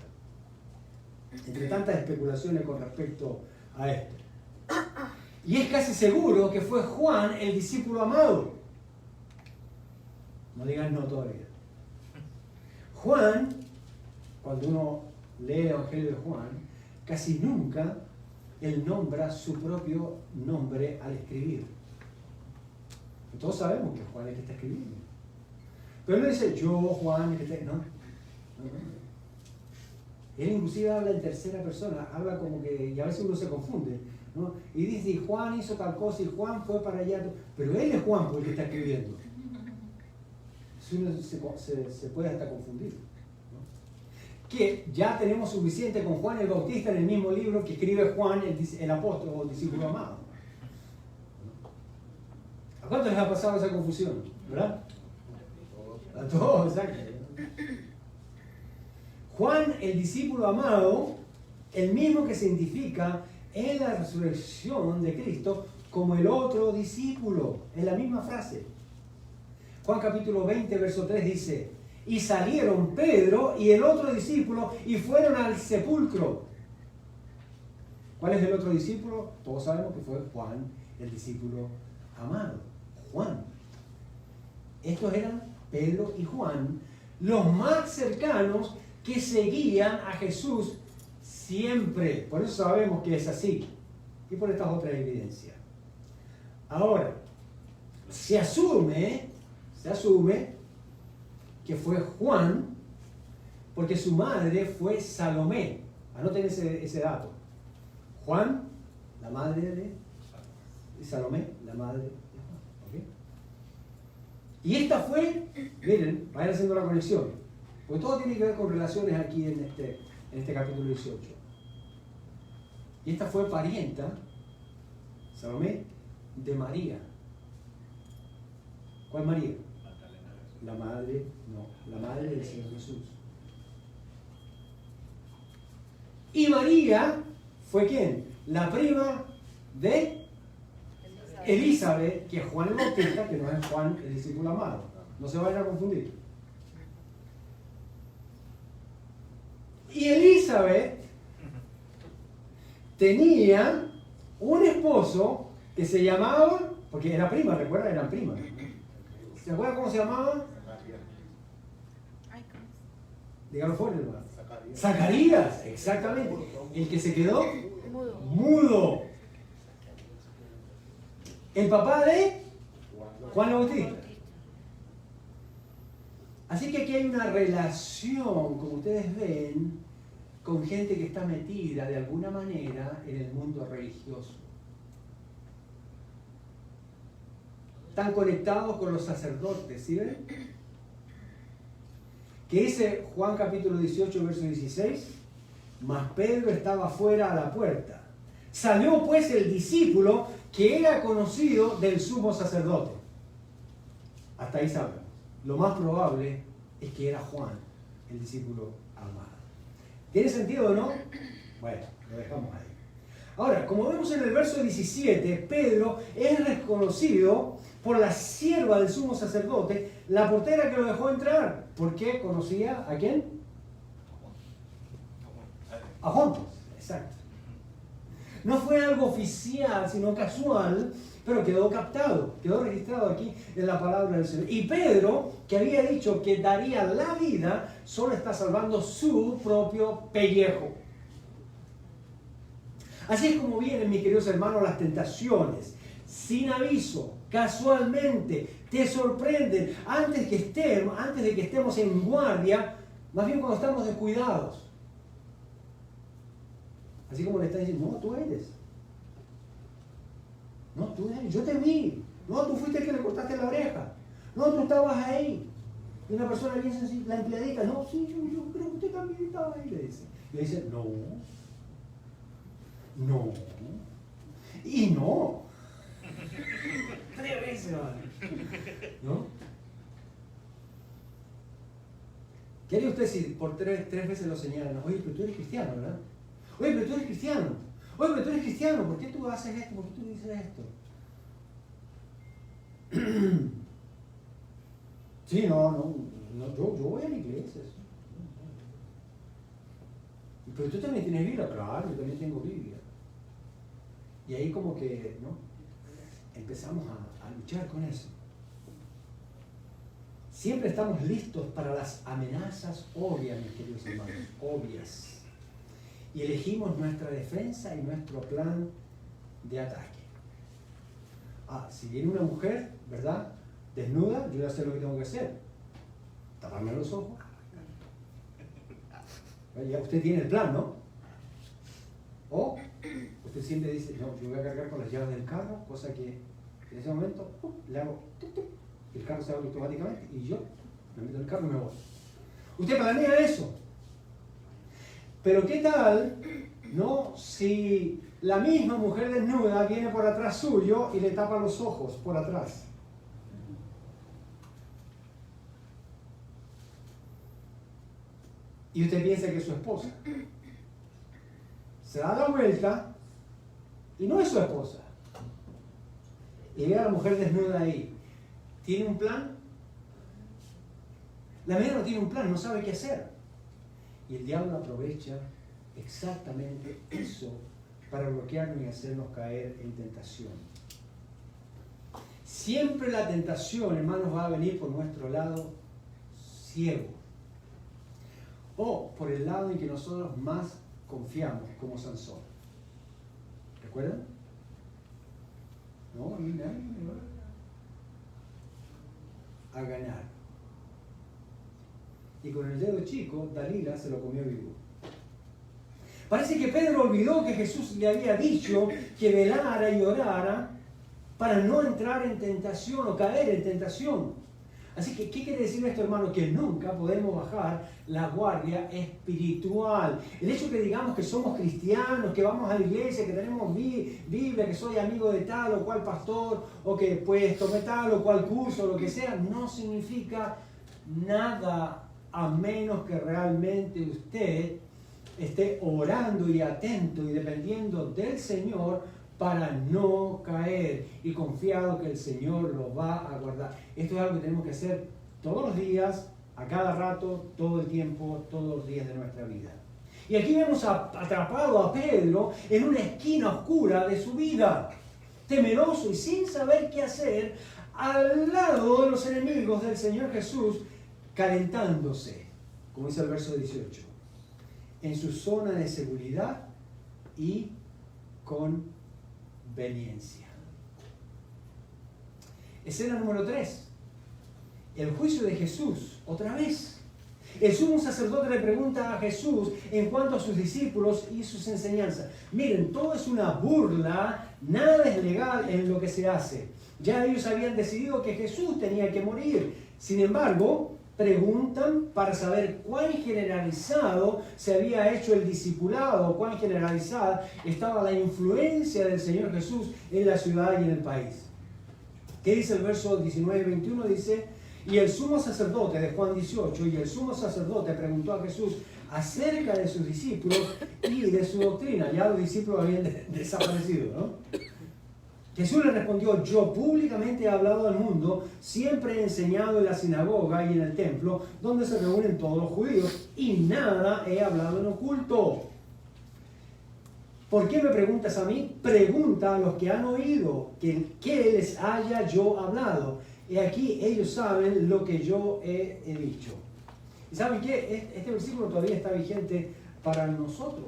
Entre tantas especulaciones con respecto a esto. Y es casi seguro que fue Juan el discípulo amado. No digan no todavía. Juan, cuando uno lee el Evangelio de Juan, casi nunca Él nombra su propio nombre al escribir. Y todos sabemos que Juan es el que está escribiendo. Pero él no dice, yo, Juan, el que está... No. Él inclusive habla en tercera persona, habla como que, y a veces uno se confunde, ¿no? Y dice, y Juan hizo tal cosa, y Juan fue para allá, pero él es Juan por el que está escribiendo. Si uno se puede hasta confundir, ¿no? Que ya tenemos suficiente con Juan el Bautista en el mismo libro que escribe Juan el apóstol o el discípulo amado. ¿A cuántos les ha pasado esa confusión? ¿Verdad? A todos, exacto. Juan, el discípulo amado, el mismo que se identifica en la resurrección de Cristo como el otro discípulo. Es la misma frase. Juan capítulo 20, verso 3 dice, y salieron Pedro y el otro discípulo y fueron al sepulcro. ¿Cuál es el otro discípulo? Todos sabemos que fue Juan, el discípulo amado. Juan. Estos eran Pedro y Juan, los más cercanos que seguían a Jesús siempre. Por eso sabemos que es así. Y por estas otras evidencias. Ahora, se asume que fue Juan, porque su madre fue Salomé. Anoten ese dato. Juan, la madre de Salomé, la madre de Juan. ¿Okay? Y esta fue, miren, vayan haciendo la conexión. Porque todo tiene que ver con relaciones aquí en este capítulo 18. Y esta fue parienta, Salomé, de María. ¿Cuál María? La madre, no, la madre del Señor Jesús. Y María fue ¿quién? La prima de Elizabeth, que es Juan el Bautista, que no es Juan el discípulo amado. No se vayan a confundir. Y Elizabeth tenía un esposo que se llamaba, porque era prima, recuerda, eran primas. ¿Se acuerdan cómo se llamaba? Dígalo fuerte, hermano. Zacarías, exactamente. El que se quedó mudo. El papá de Juan el Bautista. Así que aquí hay una relación, como ustedes ven, con gente que está metida de alguna manera en el mundo religioso. Están conectados con los sacerdotes, ¿sí ven? Que dice Juan capítulo 18, verso 16, mas Pedro estaba fuera a la puerta. Salió pues el discípulo que era conocido del sumo sacerdote. Hasta ahí sabemos. Lo más probable es que era Juan, el discípulo amado. ¿Tiene sentido o no? Bueno, lo dejamos ahí. Ahora, como vemos en el verso 17, Pedro es reconocido por la sierva del sumo sacerdote, la portera que lo dejó entrar. ¿Por qué conocía a quién? A Juan, exacto. No fue algo oficial, sino casual, pero quedó captado, quedó registrado aquí en la palabra del Señor. Y Pedro, que había dicho que daría la vida, solo está salvando su propio pellejo. Así es como vienen, mis queridos hermanos, las tentaciones. Sin aviso, casualmente, te sorprenden antes de que estemos en guardia, más bien cuando estamos descuidados. Así como le está diciendo, no, tú eres. No, tú eres, yo te vi. No, tú fuiste el que le cortaste la oreja. No, tú estabas ahí. Y una persona bien sencilla, la empleadita, no, sí, yo creo que usted también estaba ahí, le dice. Le dice, no. Y no. 3 veces, ¿vale? ¿No? ¿Qué haría usted si por 3 veces lo señalan? Oye, pero tú eres cristiano, ¿verdad? Oye, pero tú eres cristiano. Oye, pero tú eres cristiano. ¿Por qué tú haces esto? ¿Por qué tú dices esto? Sí, no, yo voy a la iglesia. Pero tú también tienes Biblia. Claro, yo también tengo Biblia. Y ahí como que, ¿no? Empezamos a luchar con eso. Siempre estamos listos para las amenazas obvias, mis queridos hermanos, obvias. y elegimos nuestra defensa y nuestro plan de ataque. Si viene una mujer, ¿verdad?, desnuda, yo ya sé lo que tengo que hacer. Taparme los ojos. Ya usted tiene el plan, ¿no? O usted siempre dice, no, yo voy a cargar con las llaves del carro, cosa que en ese momento le hago tuk, tuk, y el carro se abre automáticamente y yo me meto en el carro y me voy. Usted planea eso. Pero ¿qué tal, no, si la misma mujer desnuda viene por atrás suyo y le tapa los ojos por atrás? Y usted piensa que es su esposa. Se da la vuelta y no es su esposa. Y ve a la mujer desnuda ahí. ¿Tiene un plan? La mujer no tiene un plan, no sabe qué hacer. Y el diablo aprovecha exactamente eso para bloquearnos y hacernos caer en tentación. Siempre la tentación, hermanos, va a venir por nuestro lado ciego. O por el lado en que nosotros más confiamos, como Sansón. ¿Recuerdan? No, mira, a ganar. Y con el dedo chico, Dalila se lo comió vivo. Parece que Pedro olvidó que Jesús le había dicho que velara y orara para no entrar en tentación o caer en tentación. Así que, ¿qué quiere decir esto, hermano? Que nunca podemos bajar la guardia espiritual. El hecho que digamos que somos cristianos, que vamos a la iglesia, que tenemos Biblia, que soy amigo de tal o cual pastor, o que pues tomé tal o cual curso, lo que sea, no significa nada a menos que realmente usted esté orando y atento y dependiendo del Señor para no caer y confiado que el Señor lo va a guardar. Esto es algo que tenemos que hacer todos los días, a cada rato, todo el tiempo, todos los días de nuestra vida. Y aquí vemos atrapado a Pedro en una esquina oscura de su vida, temeroso y sin saber qué hacer, al lado de los enemigos del Señor Jesús, calentándose, como dice el verso 18, en su zona de seguridad y conveniencia. Escena número 3. El juicio de Jesús, otra vez. El sumo sacerdote le pregunta a Jesús en cuanto a sus discípulos y sus enseñanzas. Miren, todo es una burla, nada es legal en lo que se hace. Ya ellos habían decidido que Jesús tenía que morir. Sin embargo, preguntan para saber cuán generalizado se había hecho el discipulado, cuán generalizada estaba la influencia del Señor Jesús en la ciudad y en el país. ¿Qué dice el verso 19-21? Dice, y el sumo sacerdote de Juan 18, y el sumo sacerdote preguntó a Jesús acerca de sus discípulos y de su doctrina. Ya los discípulos habían desaparecido, ¿no? Jesús le respondió, yo públicamente he hablado al mundo, siempre he enseñado en la sinagoga y en el templo, donde se reúnen todos los judíos, y nada he hablado en oculto. ¿Por qué me preguntas a mí? Pregunta a los que han oído que les haya yo hablado. Y aquí ellos saben lo que yo he dicho. ¿Y saben qué? Este versículo todavía está vigente para nosotros.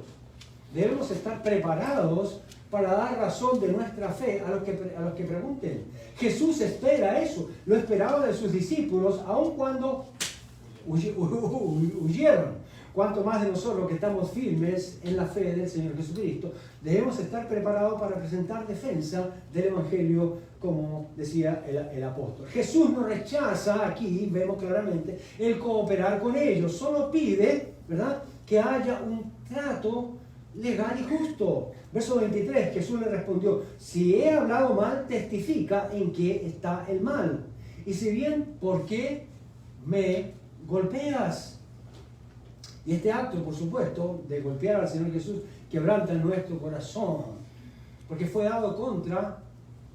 Debemos estar preparados para dar razón de nuestra fe a los que pregunten. Jesús espera eso. Lo esperaba de sus discípulos, aun cuando huyeron. Cuanto más de nosotros que estamos firmes en la fe del Señor Jesucristo, debemos estar preparados para presentar defensa del Evangelio, como decía el apóstol. Jesús no rechaza, aquí vemos claramente, el cooperar con ellos. Solo pide, ¿verdad?, que haya un trato legal y justo. Verso 23, Jesús le respondió, si he hablado mal, testifica en qué está el mal. Y si bien, ¿por qué me golpeas? Y este acto, por supuesto, de golpear al Señor Jesús, quebranta nuestro corazón, porque fue dado contra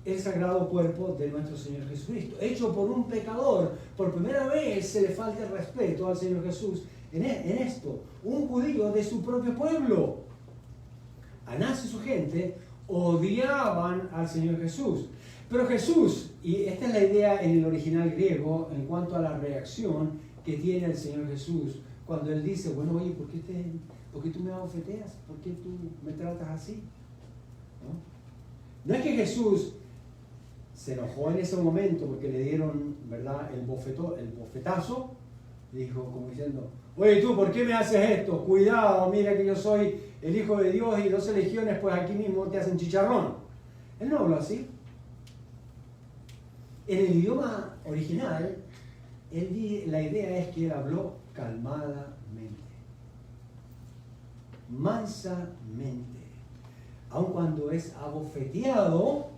el sagrado cuerpo de nuestro Señor Jesucristo, hecho por un pecador. Por primera vez se le falta el respeto al Señor Jesús en esto, un judío de su propio pueblo. Anás y su gente odiaban al Señor Jesús. Pero Jesús, y esta es la idea en el original griego en cuanto a la reacción que tiene el Señor Jesús cuando él dice, bueno, oye, ¿por qué tú me abofeteas? ¿Por qué tú me tratas así? No es que Jesús se enojó en ese momento porque le dieron, ¿verdad?, el bofetazo, dijo como diciendo, oye tú, ¿por qué me haces esto? Cuidado, mira que yo soy el Hijo de Dios y 12 legiones, pues aquí mismo te hacen chicharrón. Él no habló así. En el idioma original, la idea es que él habló calmadamente, mansamente. Aun cuando es abofeteado,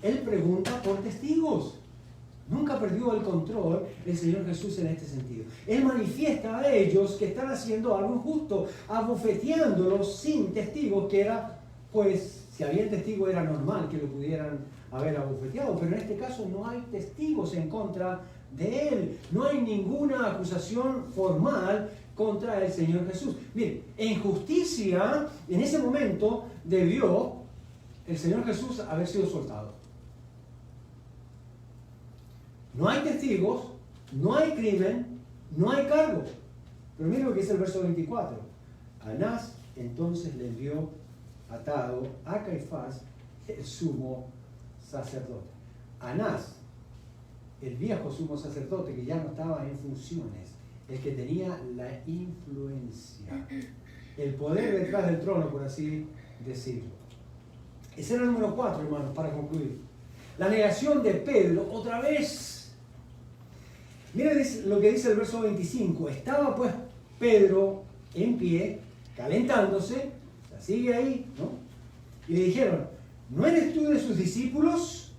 él pregunta por testigos. Nunca perdió el control el Señor Jesús en este sentido. Él manifiesta a ellos que están haciendo algo injusto, abofeteándolos sin testigos, que era, pues, si había testigo era normal que lo pudieran haber abofeteado, pero en este caso no hay testigos en contra de él. No hay ninguna acusación formal contra el Señor Jesús. Miren, en justicia, en ese momento debió el Señor Jesús haber sido soltado. No hay testigos, no hay crimen, no hay cargo. Pero miren lo que dice el verso 24. Anás entonces le envió atado a Caifás, el sumo sacerdote. Anás, el viejo sumo sacerdote que ya no estaba en funciones, el que tenía la influencia, el poder detrás del trono, por así decirlo. Ese era el número 4, hermanos, para concluir. La negación de Pedro, otra vez. Miren lo que dice el verso 25. Estaba pues Pedro en pie, calentándose, sigue ahí, ¿no? Y le dijeron, ¿no eres tú de sus discípulos?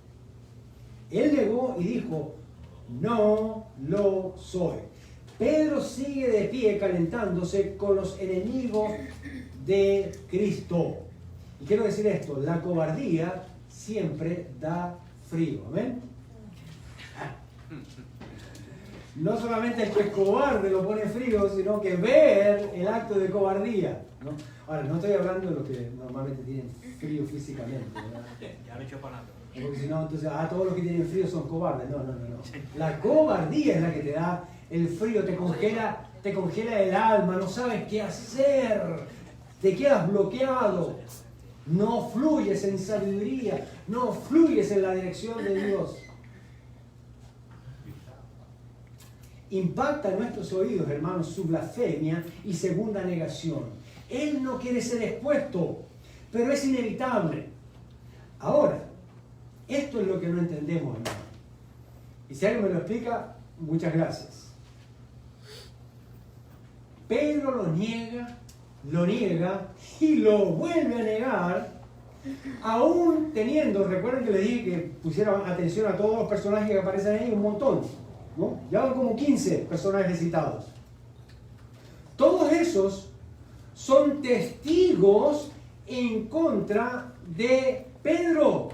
Él negó y dijo, no lo soy. Pedro sigue de pie calentándose con los enemigos de Cristo. Y quiero decir esto, la cobardía siempre da frío. ¿Amén? No solamente el que es cobarde lo pone frío, sino que ver el acto de cobardía, ¿no? Ahora, no estoy hablando de los que normalmente tienen frío físicamente, ¿verdad? Ya lo he hecho para nada. Porque si no, entonces, todos los que tienen frío son cobardes. No. La cobardía es la que te da el frío, te congela el alma, no sabes qué hacer, te quedas bloqueado, no fluyes en sabiduría, no fluyes en la dirección de Dios. Impacta en nuestros oídos, hermanos, su blasfemia y segunda negación. Él no quiere ser expuesto, pero es inevitable. Ahora, esto es lo que no entendemos, hermano. Y si alguien me lo explica, muchas gracias. Pedro lo niega y lo vuelve a negar, aún teniendo, recuerden que les dije que pusieran atención a todos los personajes que aparecen ahí, un montón, ¿no? Ya van como 15 personajes citados. Todos esos son testigos en contra de Pedro.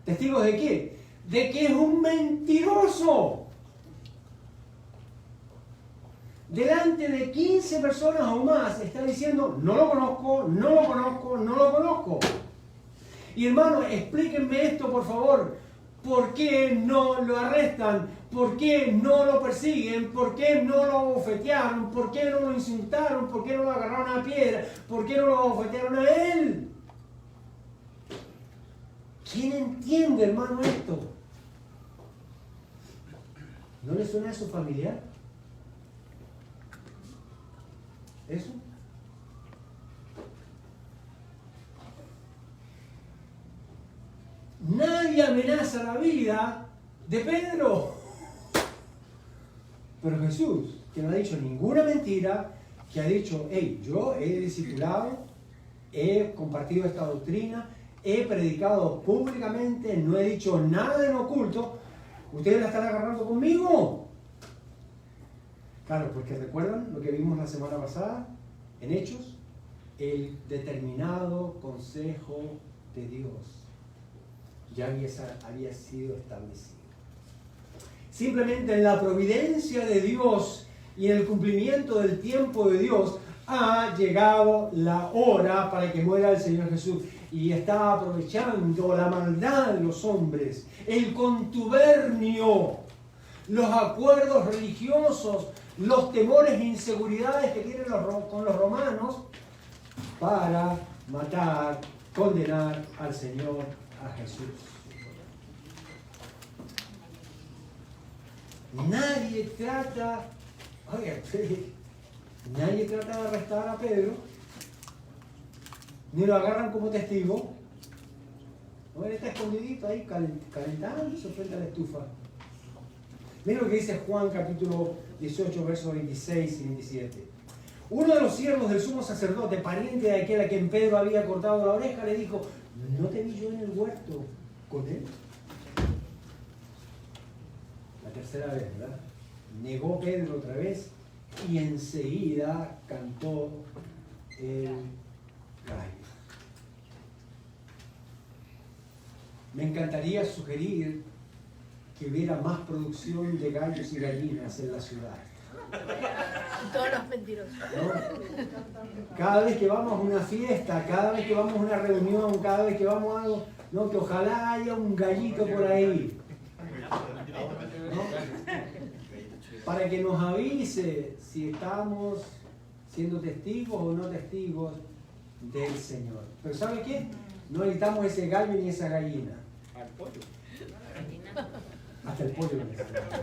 ¿Testigos de qué? De que es un mentiroso. Delante de 15 personas o más está diciendo, no lo conozco. Y hermano, explíquenme esto por favor. ¿Por qué no lo arrestan? ¿Por qué no lo persiguen? ¿Por qué no lo abofetearon? ¿Por qué no lo insultaron? ¿Por qué no lo agarraron a piedra? ¿Por qué no lo abofetearon a él? ¿Quién entiende, hermano, esto? ¿No le suena a su familiar? ¿Eso? Nadie amenaza la vida de Pedro. Pero Jesús, que no ha dicho ninguna mentira, que ha dicho, hey, yo he discipulado, he compartido esta doctrina, he predicado públicamente, no he dicho nada en oculto, ¿ustedes la están agarrando conmigo? Claro, porque recuerdan lo que vimos la semana pasada en Hechos, el determinado consejo de Dios ya había sido establecido. Simplemente en la providencia de Dios y en el cumplimiento del tiempo de Dios ha llegado la hora para que muera el Señor Jesús. Y está aprovechando la maldad de los hombres, el contubernio, los acuerdos religiosos los temores e inseguridades que tienen con los romanos para matar, condenar al Señor, a Jesús. Nadie trata de arrestar a Pedro, ni lo agarran como testigo. No, él está escondidito ahí calentándose frente a la estufa. Miren lo que dice Juan capítulo 18, versos 26 y 27. Uno de los siervos del sumo sacerdote, pariente de aquel a quien Pedro había cortado la oreja, le dijo: ¿no te vi yo en el huerto con él? La tercera vez, ¿verdad? Negó Pedro otra vez y enseguida cantó el gallo. Me encantaría sugerir que hubiera más producción de gallos y gallinas en la ciudad. Todos los mentirosos. ¿No? Cada vez que vamos a una fiesta, cada vez que vamos a una reunión, cada vez que vamos a algo, ¿no? Que ojalá haya un gallito por ahí, ¿no? Para que nos avise si estamos siendo testigos o no testigos del Señor. Pero ¿sabe qué? No necesitamos ese gallo ni esa gallina. Hasta el pollo necesitamos.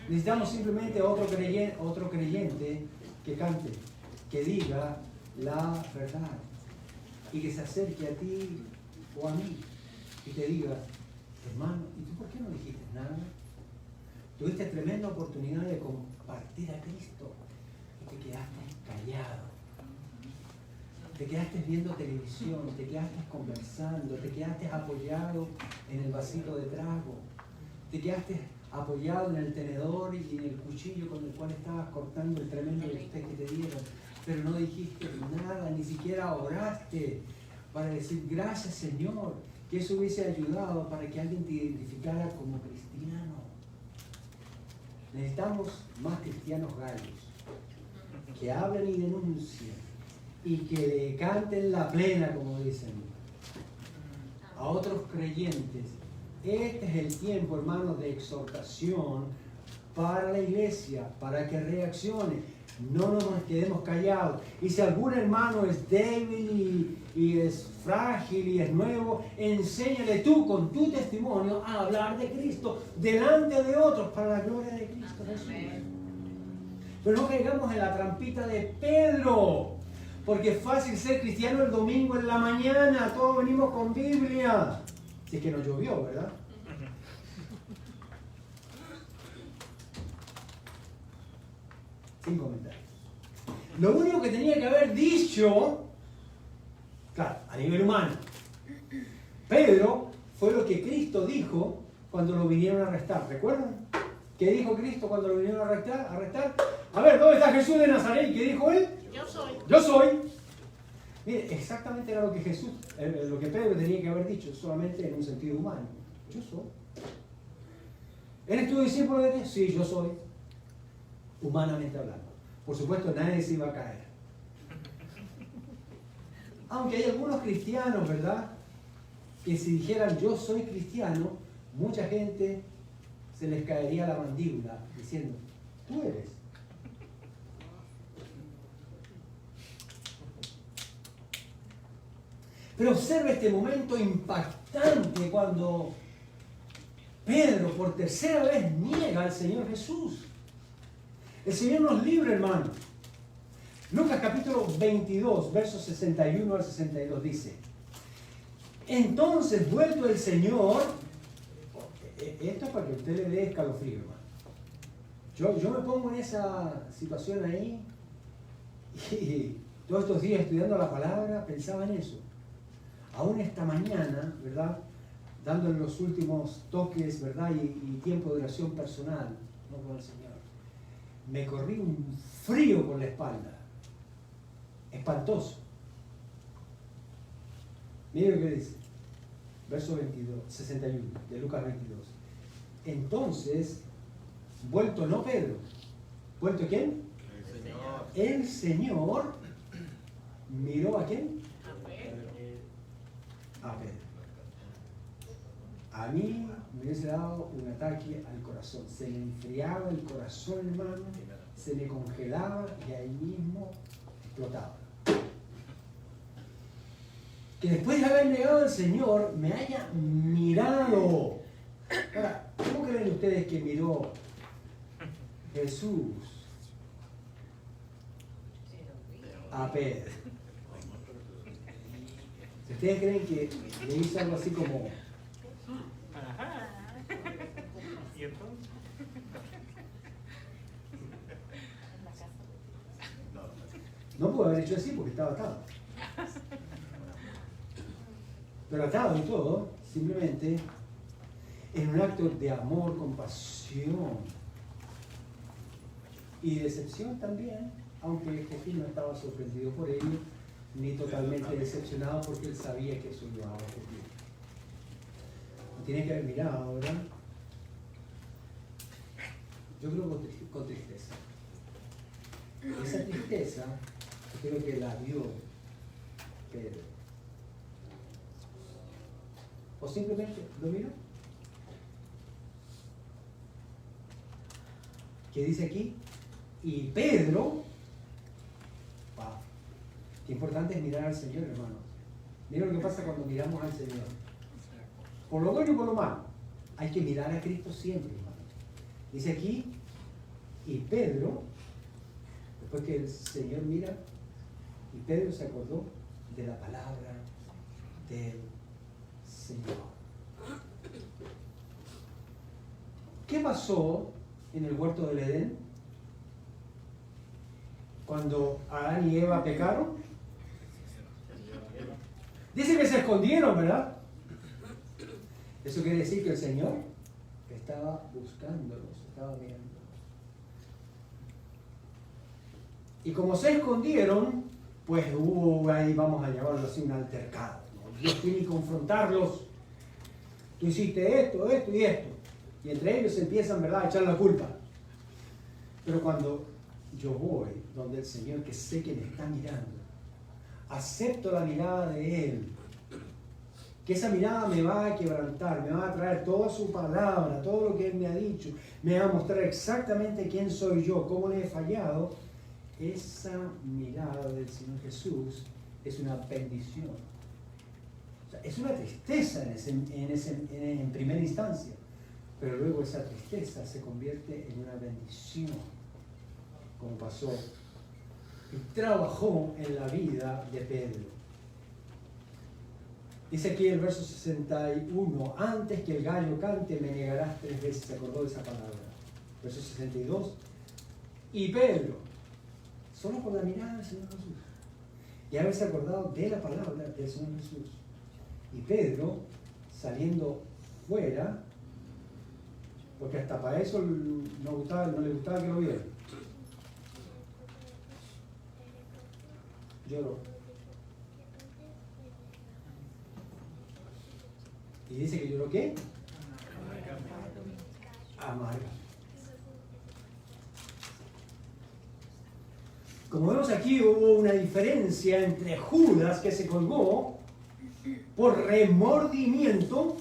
Necesitamos simplemente otro creyente que cante, que diga la verdad y que se acerque a ti o a mí y te diga: hermano, ¿y tú por qué no dijiste nada? Tuviste tremenda oportunidad de compartir a Cristo y te quedaste callado. Te quedaste viendo televisión, te quedaste conversando, te quedaste apoyado en el vasito de trago, te quedaste apoyado en el tenedor y en el cuchillo con el cual estabas cortando el tremendo bistec que te dieron, pero no dijiste nada, ni siquiera oraste para decir: gracias, Señor, que eso hubiese ayudado para que alguien te identificara como cristiano. Necesitamos más cristianos gallos que hablen y denuncien y que le canten la plena, como dicen, a otros creyentes. Este es el tiempo, hermanos, de exhortación para la iglesia, para que reaccione. No nos quedemos callados. Y si algún hermano es débil y es frágil y es nuevo, enséñale tú con tu testimonio a hablar de Cristo delante de otros para la gloria de Cristo Jesús. Pero no caigamos en la trampita de Pedro, porque es fácil ser cristiano el domingo en la mañana, todos venimos con Biblia. Si es que no llovió, ¿verdad? Sin comentarios. Lo único que tenía que haber dicho, claro, a nivel humano, Pedro, fue lo que Cristo dijo cuando lo vinieron a arrestar. ¿Recuerdan? ¿Qué dijo Cristo cuando lo vinieron a arrestar? A ver, ¿dónde está Jesús de Nazaret? ¿Qué dijo él? Yo soy. Yo soy. Mire, exactamente era lo que lo que Pedro tenía que haber dicho, solamente en un sentido humano. Yo soy. ¿Eres tu discípulo de Dios? Sí, yo soy. Humanamente hablando. Por supuesto, nadie se iba a caer. Aunque hay algunos cristianos, ¿verdad?, que si dijeran yo soy cristiano, mucha gente se les caería la mandíbula diciendo: tú eres. Pero observa este momento impactante cuando Pedro por tercera vez niega al Señor Jesús. El Señor nos libre, hermano. Lucas capítulo 22, versos 61 al 62 dice: entonces, vuelto el Señor, esto es para que usted le dé escalofrío, hermano. Yo me pongo en esa situación ahí y todos estos días estudiando la palabra pensaba en eso. Aún esta mañana, ¿verdad?, dándole los últimos toques, ¿verdad?, y tiempo de oración personal, ¿no?, con el Señor, me corrí un frío por la espalda, espantoso. Mire lo que dice, verso 61 de Lucas 22. Entonces, vuelto no Pedro, ¿vuelto quién? El Señor. El Señor miró a quién? A Pedro. A mí me hubiese dado un ataque al corazón. Se me enfriaba el corazón, hermano, se me congelaba y ahí mismo explotaba. Que después de haber negado al Señor, me haya mirado. Ahora, ¿cómo creen ustedes que miró Jesús a Pedro? ¿Ustedes creen que le hizo algo así como... ¿Y entonces? No pudo haber hecho así porque estaba atado. Pero atado y todo, simplemente en un acto de amor, compasión y decepción también, aunque Jesús no estaba sorprendido por ello, ni totalmente decepcionado porque él sabía que eso iba a ocurrir. Lo tiene que haber mirado, ¿verdad? Yo creo con tristeza. Esa tristeza, yo creo que la vio Pedro. O simplemente lo miró. ¿Qué dice aquí? Y Pedro, wow, qué importante es mirar al Señor, hermanos. Mira lo que pasa cuando miramos al Señor. Por lo bueno y por lo malo. Hay que mirar a Cristo siempre, hermanos. Dice aquí, y Pedro, después que el Señor mira, y Pedro se acordó de la palabra del Señor. ¿Qué pasó en el huerto del Edén? Cuando Adán y Eva pecaron. Dice que se escondieron, ¿verdad? Eso quiere decir que el Señor estaba buscándolos, estaba mirándolos. Y como se escondieron, pues hubo ahí, vamos a llamarlo así, un altercado, ¿no? Dios tiene que confrontarlos. Tú hiciste esto, esto y esto. Y entre ellos empiezan, ¿verdad?, a echar la culpa. Pero cuando yo voy donde el Señor, que sé que me está mirando, acepto la mirada de Él, que esa mirada me va a quebrantar, me va a traer toda su palabra, todo lo que Él me ha dicho, me va a mostrar exactamente quién soy yo, cómo le he fallado. Esa mirada del Señor Jesús es una bendición. O sea, es una tristeza en primera instancia, pero luego esa tristeza se convierte en una bendición, como pasó y trabajó en la vida de Pedro. Dice aquí el verso 61, antes que el gallo cante me negarás 3 veces. Se acordó de esa palabra. Verso 62, y Pedro, solo por la mirada del Señor Jesús, y haberse acordado de la palabra del Señor Jesús, y Pedro saliendo fuera, porque hasta para eso no le gustaba que lo vieran, lloró. Y dice que lloró, ¿qué? Amarga. Como vemos aquí, hubo una diferencia entre Judas, que se colgó por remordimiento,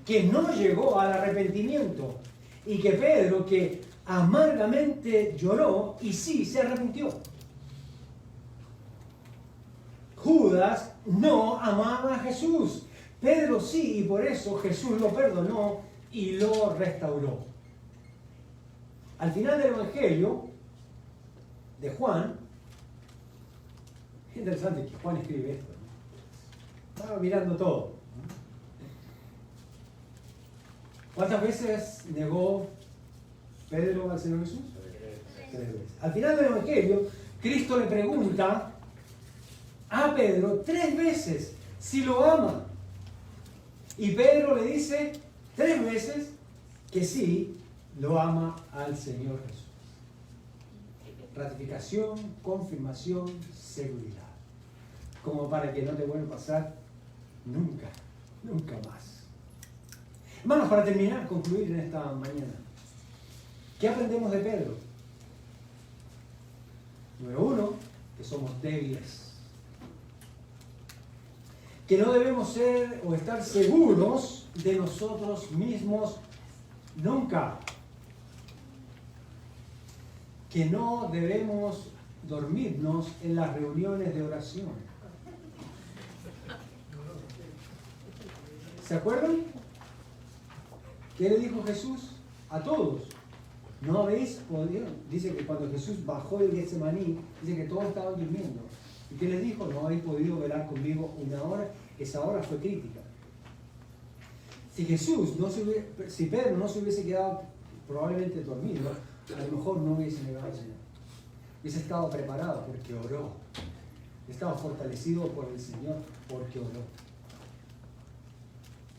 que no llegó al arrepentimiento, y que Pedro, que amargamente lloró y sí se arrepintió. Judas no amaba a Jesús, Pedro sí, y por eso Jesús lo perdonó y lo restauró. Al final del Evangelio de Juan, es interesante que Juan escribe esto, ¿no? Estaba mirando todo. ¿Cuántas veces negó Pedro al Señor Jesús? 3 veces. Al final del Evangelio, Cristo le pregunta a Pedro 3 veces si lo ama. Y Pedro le dice 3 veces que sí lo ama al Señor Jesús. Ratificación, confirmación, seguridad. Como para que no te vuelva a pasar nunca, nunca más. Hermanos, para terminar, concluir en esta mañana, ¿qué aprendemos de Pedro? Número 1, que somos débiles. que no debemos ser o estar seguros de nosotros mismos nunca. Que no debemos dormirnos en las reuniones de oración. ¿Se acuerdan? ¿Qué le dijo Jesús a todos? No habéis podido. Dice que cuando Jesús bajó del Getsemaní, dice que todos estaban durmiendo. ¿Y qué les dijo? No habéis podido velar conmigo una hora. Esa hora fue crítica. Si Pedro no se hubiese quedado probablemente dormido, a lo mejor no hubiese negado al Señor. Hubiese estado preparado porque oró. Estaba fortalecido por el Señor porque oró.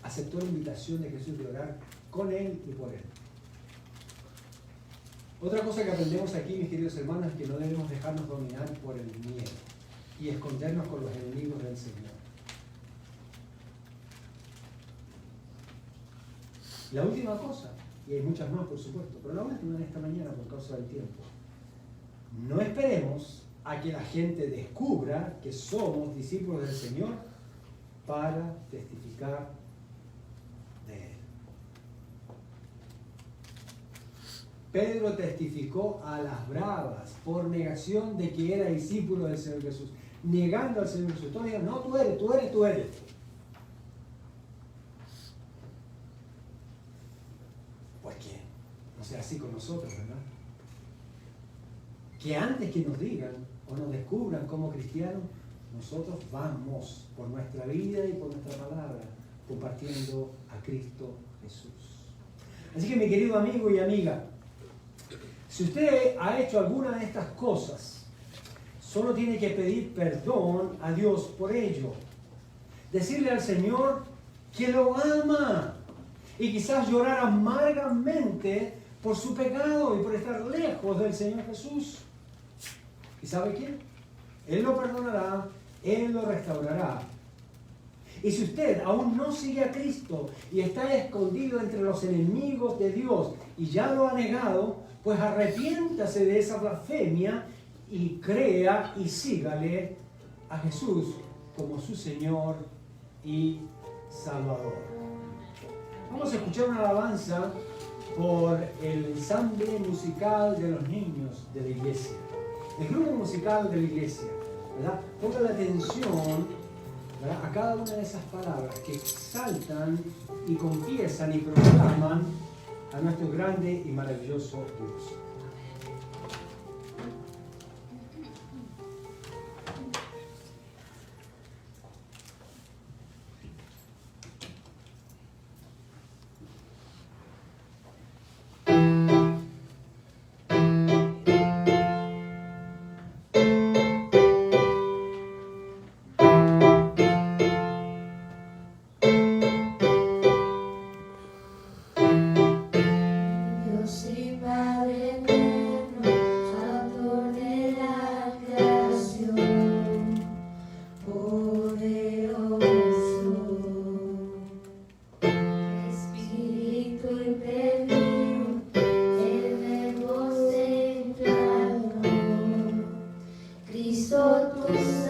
Aceptó la invitación de Jesús de orar con Él y por Él. Otra cosa que aprendemos aquí, mis queridos hermanos, es que no debemos dejarnos dominar por el miedo y escondernos con los enemigos del Señor. La última cosa, y hay muchas más por supuesto, pero la última en esta mañana por causa del tiempo. No esperemos a que la gente descubra que somos discípulos del Señor para testificar de Él. Pedro testificó a las bravas por negación de que era discípulo del Señor Jesús, negando al Señor Jesús. Todos dijeron, no, tú eres. Pues que no sea así con nosotros, ¿verdad? Que antes que nos digan o nos descubran como cristianos, nosotros vamos por nuestra vida y por nuestra palabra compartiendo a Cristo Jesús. Así que mi querido amigo y amiga, si usted ha hecho alguna de estas cosas, solo tiene que pedir perdón a Dios por ello. Decirle al Señor que lo ama y quizás llorar amargamente por su pecado y por estar lejos del Señor Jesús. ¿Y sabe qué? Él lo perdonará, Él lo restaurará. Y si usted aún no sigue a Cristo y está escondido entre los enemigos de Dios y ya lo ha negado, pues arrepiéntase de esa blasfemia y crea y sígale a Jesús como su Señor y Salvador. Vamos a escuchar una alabanza por el ensamble musical de los niños de la iglesia. El grupo musical de la iglesia, ¿verdad? Ponga la atención, ¿verdad?, a cada una de esas palabras que exaltan y confiesan y proclaman a nuestro grande y maravilloso Dios. Jesucristo.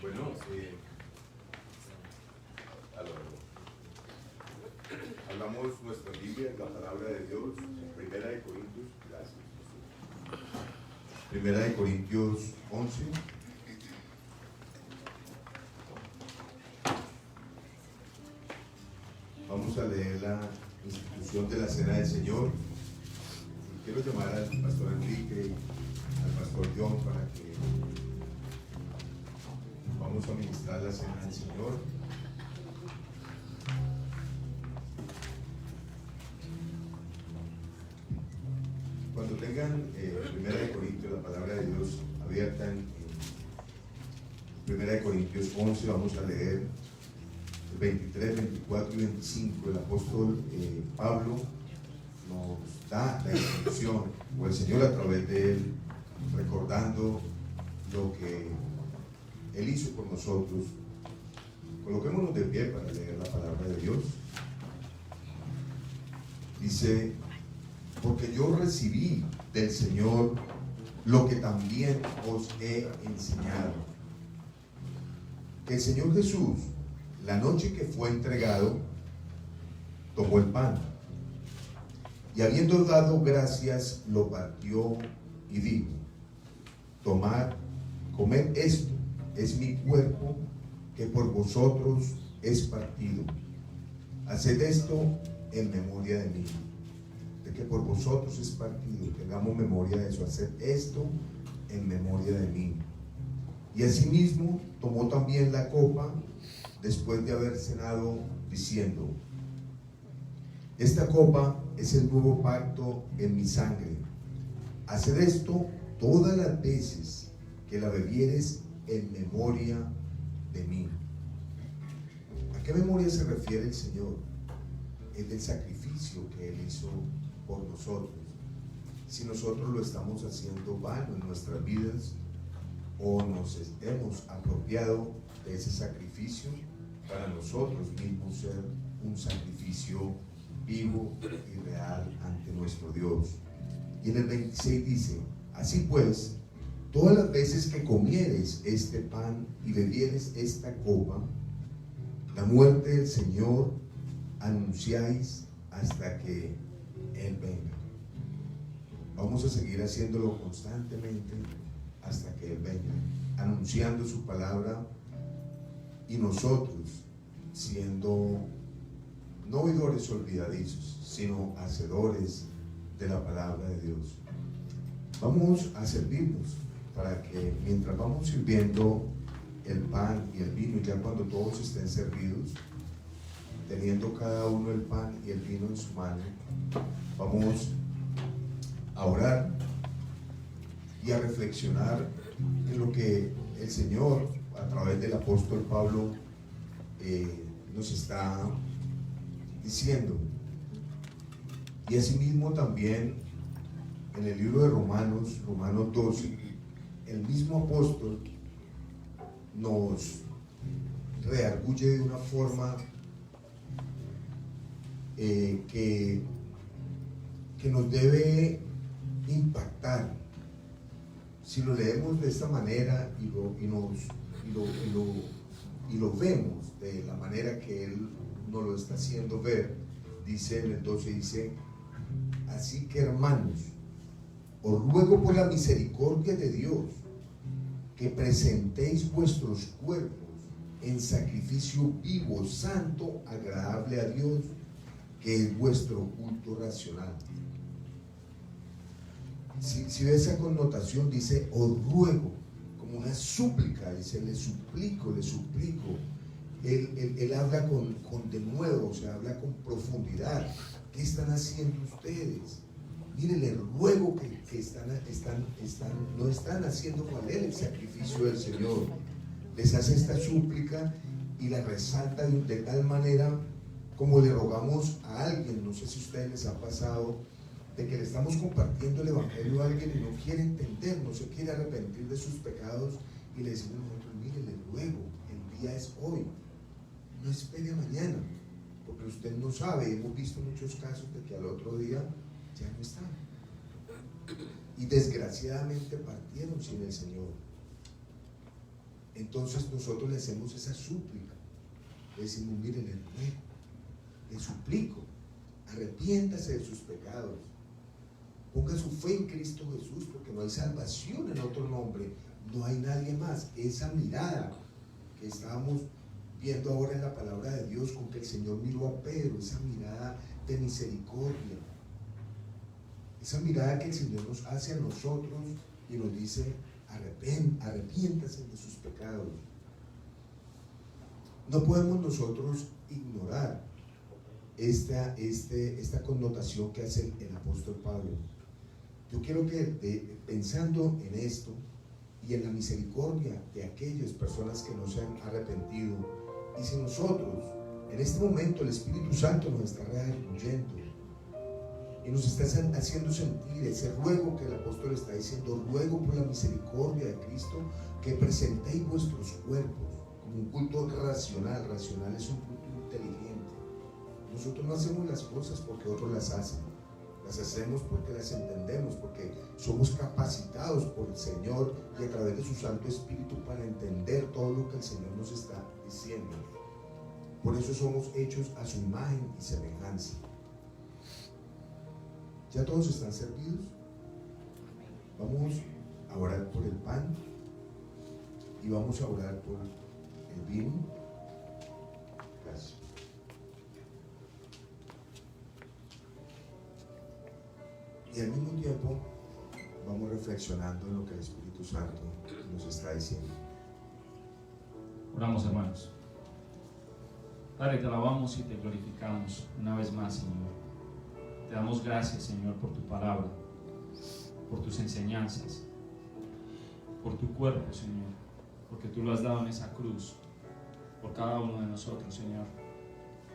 Bueno, hablamos nuestra Biblia, la palabra de Dios, en Primera de Corintios, gracias. Primera de Corintios 11. Vamos a leer la institución de la Cena del Señor. Quiero llamar al pastor Enrique, al pastor John, para que vamos a ministrar la Cena del Señor. Cuando tengan Primera de Corintios, la palabra de Dios abierta en Primera de Corintios 11, vamos a leer 23, 24 y 25. El apóstol Pablo nos da la instrucción, o el Señor a través de él, recordando lo que él hizo por nosotros. Coloquémonos de pie para leer la palabra de Dios. Dice: porque yo recibí del Señor lo que también os he enseñado, que el Señor Jesús, la noche que fue entregado, tomó el pan y, habiendo dado gracias, lo partió y dijo: tomad, comed, esto es mi cuerpo que por vosotros es partido. Haced esto en memoria de mí. De que por vosotros es partido, tengamos memoria de eso. Haced esto en memoria de mí. Y asimismo tomó también la copa después de haber cenado, diciendo: esta copa es el nuevo pacto en mi sangre. Haced esto todas las veces que la bebieres en memoria de mí. ¿A qué memoria se refiere el Señor? Es del sacrificio que Él hizo por nosotros. Si nosotros lo estamos haciendo vano en nuestras vidas, o nos hemos apropiado de ese sacrificio para nosotros mismos ser un sacrificio vivo y real ante nuestro Dios. Y en el 26 dice: así pues, todas las veces que comieres este pan y bebieres esta copa, la muerte del Señor anunciáis hasta que Él venga. Vamos a seguir haciéndolo constantemente hasta que Él venga, anunciando su palabra, y nosotros siendo no oidores olvidadizos, sino hacedores de la palabra de Dios. Vamos a servirnos para que mientras vamos sirviendo el pan y el vino, ya cuando todos estén servidos, teniendo cada uno el pan y el vino en su mano, vamos a orar y a reflexionar en lo que el Señor, a través del apóstol Pablo, nos está diciendo. Y asimismo también en el libro de Romanos 12, el mismo apóstol nos redarguye de una forma que nos debe impactar. Si lo leemos de esta manera y lo vemos de la manera que Él nos lo está haciendo ver, dice en el 12, dice: así que, hermanos, os ruego por la misericordia de Dios que presentéis vuestros cuerpos en sacrificio vivo, santo, agradable a Dios, que es vuestro culto racional. Si ve esa connotación, dice os ruego, como una súplica, dice le suplico. Él habla con denuedo, o sea, habla con profundidad. ¿Qué están haciendo ustedes? Miren, les ruego que no están haciendo con Él el sacrificio del Señor. Les hace esta súplica y la resalta de tal manera como le rogamos a alguien. No sé si a ustedes les ha pasado de que le estamos compartiendo el evangelio a alguien y no quiere entender, no se quiere arrepentir de sus pecados, y le decimos nosotros: mire, le ruego, el día es hoy, no espere a mañana, porque usted no sabe. Hemos visto muchos casos de que al otro día ya no están, y desgraciadamente partieron sin el Señor. entonces nosotros le hacemos esa súplica. Le decimos, mire, le ruego, le suplico, arrepiéntase de sus pecados. Ponga su fe en Cristo Jesús, porque no hay salvación en otro nombre, no hay nadie más. Esa mirada que estábamos viendo ahora en la palabra de Dios, con que el Señor miró a Pedro, esa mirada de misericordia, esa mirada que el Señor nos hace a nosotros y nos dice, arrepiéntase de sus pecados. No podemos nosotros ignorar esta connotación que hace el apóstol Pablo. Yo quiero que pensando en esto y en la misericordia de aquellas personas que no se han arrepentido, y si nosotros en este momento el Espíritu Santo nos está redarguyendo y nos está haciendo sentir ese ruego que el apóstol está diciendo, ruego por la misericordia de Cristo que presentéis vuestros cuerpos como un culto racional. Racional es un culto inteligente. Nosotros no hacemos las cosas porque otros las hacen, las hacemos porque las entendemos, porque somos capacitados por el Señor y a través de su Santo Espíritu para entender todo lo que el Señor nos está diciendo. Por eso somos hechos a su imagen y semejanza. ¿Ya todos están servidos? Vamos a orar por el pan y vamos a orar por el vino. Gracias. Y al mismo tiempo vamos reflexionando en lo que el Espíritu Santo nos está diciendo. Oramos, hermanos. Padre, te alabamos y te glorificamos una vez más, Señor. Te damos gracias, Señor, por tu palabra, por tus enseñanzas, por tu cuerpo, Señor, porque tú lo has dado en esa cruz por cada uno de nosotros, Señor.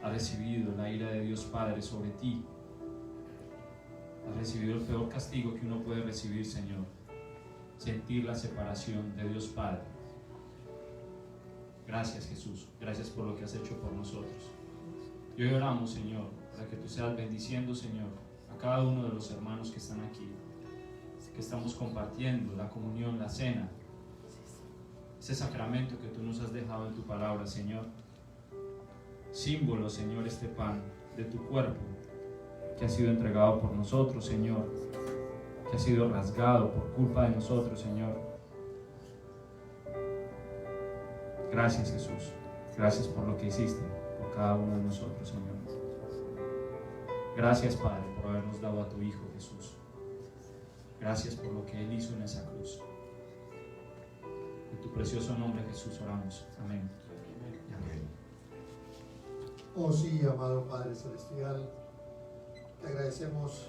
Has recibido la ira de Dios Padre sobre ti. Has recibido el peor castigo que uno puede recibir, Señor. Sentir la separación de Dios Padre. Gracias, Jesús. Gracias por lo que has hecho por nosotros. Y hoy oramos, Señor, para que tú seas bendiciendo, Señor, a cada uno de los hermanos que están aquí, que estamos compartiendo la comunión, la cena, ese sacramento que tú nos has dejado en tu palabra, Señor. Símbolo, Señor, este pan de tu cuerpo que ha sido entregado por nosotros, Señor, que ha sido rasgado por culpa de nosotros, Señor. Gracias, Jesús. Gracias por lo que hiciste por cada uno de nosotros, Señor. Gracias, Padre, por habernos dado a tu Hijo, Jesús. Gracias por lo que Él hizo en esa cruz. En tu precioso nombre, Jesús, oramos. Amén. Amén. Oh sí, amado Padre Celestial, te agradecemos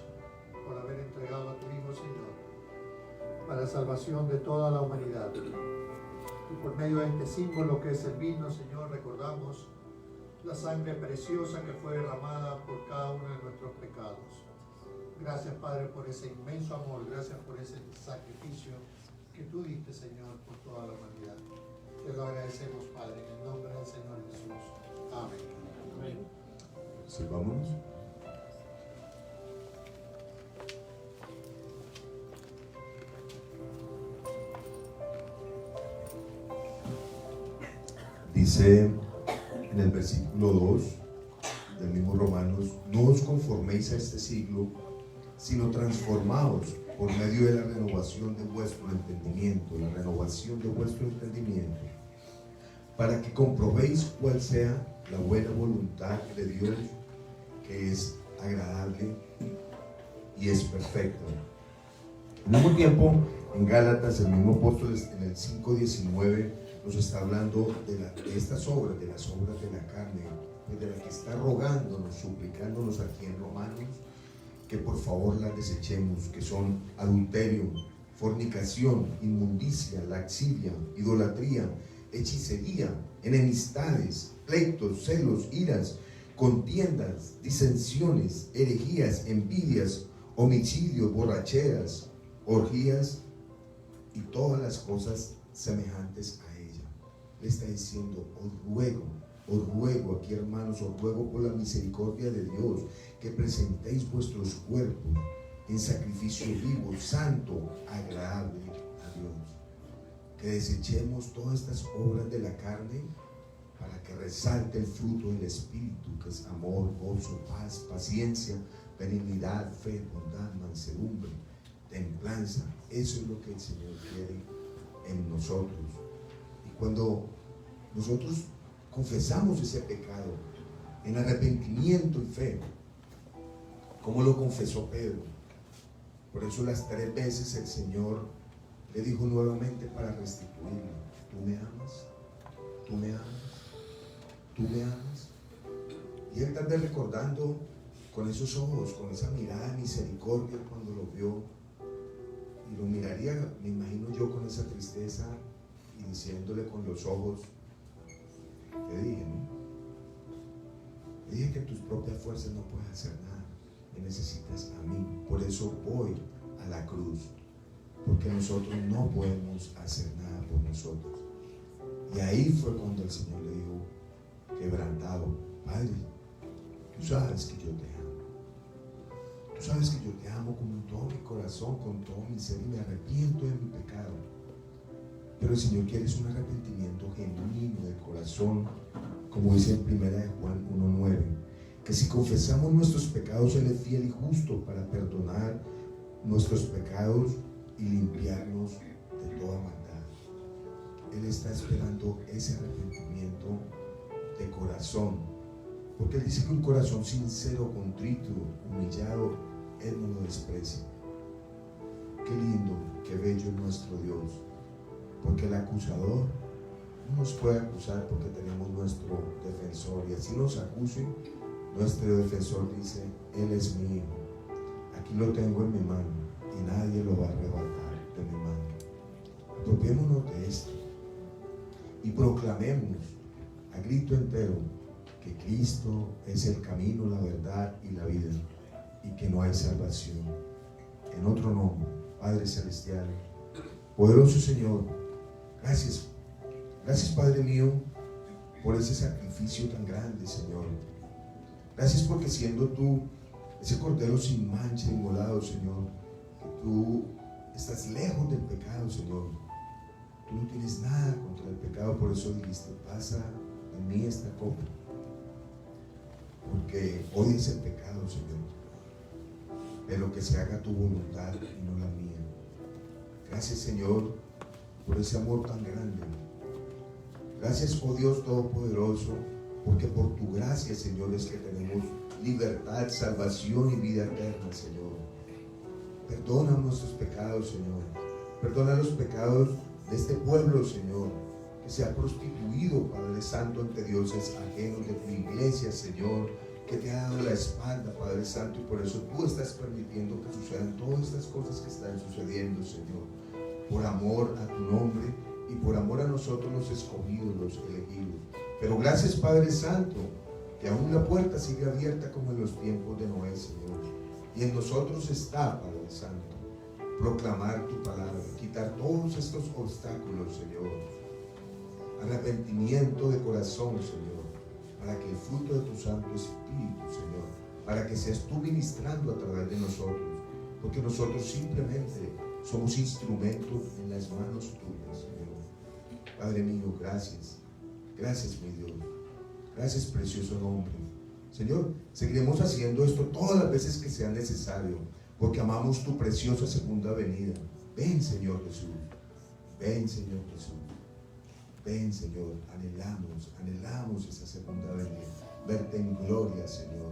por haber entregado a tu Hijo, Señor, para la salvación de toda la humanidad. Y por medio de este símbolo que es el vino, Señor, recordamos la sangre preciosa que fue derramada por cada uno de nuestros pecados. Gracias, Padre, por ese inmenso amor, gracias por ese sacrificio que tú diste, Señor, por toda la humanidad. Te lo agradecemos, Padre, en el nombre del Señor Jesús. Amén. Amén. Sirvámonos. Dice en el versículo 2 del mismo Romanos, no os conforméis a este siglo, sino transformaos por medio de la renovación de vuestro entendimiento, la renovación de vuestro entendimiento, para que comprobéis cuál sea la buena voluntad de Dios, que es agradable y es perfecta. Al mismo tiempo, en Gálatas, el mismo apóstol en el 5:19 nos está hablando de estas obras, de las obras de la carne, de las que está rogándonos, suplicándonos aquí en Romanos, que por favor las desechemos, que son adulterio, fornicación, inmundicia, laxidia, idolatría, hechicería, enemistades, pleitos, celos, iras, contiendas, disensiones, herejías, envidias, homicidios, borracheras, orgías y todas las cosas semejantes a ella. Le está diciendo, os ruego aquí, hermanos, os ruego por la misericordia de Dios, que presentéis vuestros cuerpos en sacrificio vivo, santo, agradable a Dios, que desechemos todas estas obras de la carne para que resalte el fruto del Espíritu, que es amor, gozo, paz, paciencia, benignidad, fe, bondad, mansedumbre, templanza. Eso es lo que el Señor quiere en nosotros. Y cuando nosotros confesamos ese pecado en arrepentimiento y fe, como lo confesó Pedro, por eso las 3 veces el Señor le dijo nuevamente para restituirle: ¿tú me amas? ¿tú me amas? ¿tú me amas? Y él tal vez recordando con esos ojos, con esa mirada de misericordia cuando lo vio, y lo miraría, me imagino yo, con esa tristeza y diciéndole con los ojos: te dije, ¿no? Te dije que en tus propias fuerzas no puedes hacer nada, me necesitas a mí, por eso voy a la cruz, porque nosotros no podemos hacer nada por nosotros. Y ahí fue cuando el Señor le dijo, quebrantado: Padre, tú sabes que yo te amo, tú sabes que yo te amo con todo mi corazón, con todo mi ser, y me arrepiento de mi pecado. Pero el Señor quiere un arrepentimiento genuino del corazón, como dice en 1 Juan 1:9, que si confesamos nuestros pecados, Él es fiel y justo para perdonar nuestros pecados y limpiarnos de toda maldad. Él está esperando ese arrepentimiento de corazón, porque Él dice que un corazón sincero, contrito, humillado, Él no lo desprecia. Qué lindo, qué bello es nuestro Dios, porque el acusador no nos puede acusar porque tenemos nuestro defensor, y así nos acusen, nuestro defensor dice: Él es mi hijo, aquí lo tengo en mi mano y nadie lo va a arrebatar de mi mano. Apropiémonos de esto y proclamemos a grito entero que Cristo es el camino, la verdad y la vida, y que no hay salvación en otro nombre. Padre celestial, poderoso Señor, gracias, gracias Padre mío por ese sacrificio tan grande, Señor. Gracias porque siendo tú ese cordero sin mancha inmolado, Señor, que tú estás lejos del pecado, Señor. Tú no tienes nada contra el pecado, por eso dijiste: pasa en mí esta copa, porque odias el pecado, Señor, pero que se haga tu voluntad y no la mía. Gracias, Señor, por ese amor tan grande. Gracias, oh Dios Todopoderoso, porque por tu gracia, Señor, es que tenemos libertad, salvación y vida eterna, Señor. Perdona nuestros pecados, Señor. Perdona los pecados de este pueblo, Señor, que se ha prostituido, Padre Santo, ante dioses ajenos, de tu iglesia, Señor, que te ha dado la espalda, Padre Santo, y por eso tú estás permitiendo que sucedan todas estas cosas que están sucediendo, Señor, por amor a tu nombre y por amor a nosotros, los escogidos, los elegidos. Pero gracias, Padre Santo, que aún la puerta sigue abierta como en los tiempos de Noé, Señor, y en nosotros está, Padre Santo, proclamar tu palabra, quitar todos estos obstáculos, Señor, arrepentimiento de corazón, Señor, para que el fruto de tu Santo Espíritu, Señor, para que seas tú ministrando a través de nosotros, porque nosotros simplemente somos instrumentos en las manos tuyas, Señor. Padre mío, gracias, gracias, mi Dios, gracias, precioso nombre. Señor, seguiremos haciendo esto todas las veces que sea necesario, porque amamos tu preciosa segunda venida. Ven, Señor Jesús, ven, Señor Jesús, ven, Señor. Anhelamos esa segunda venida, verte en gloria, Señor,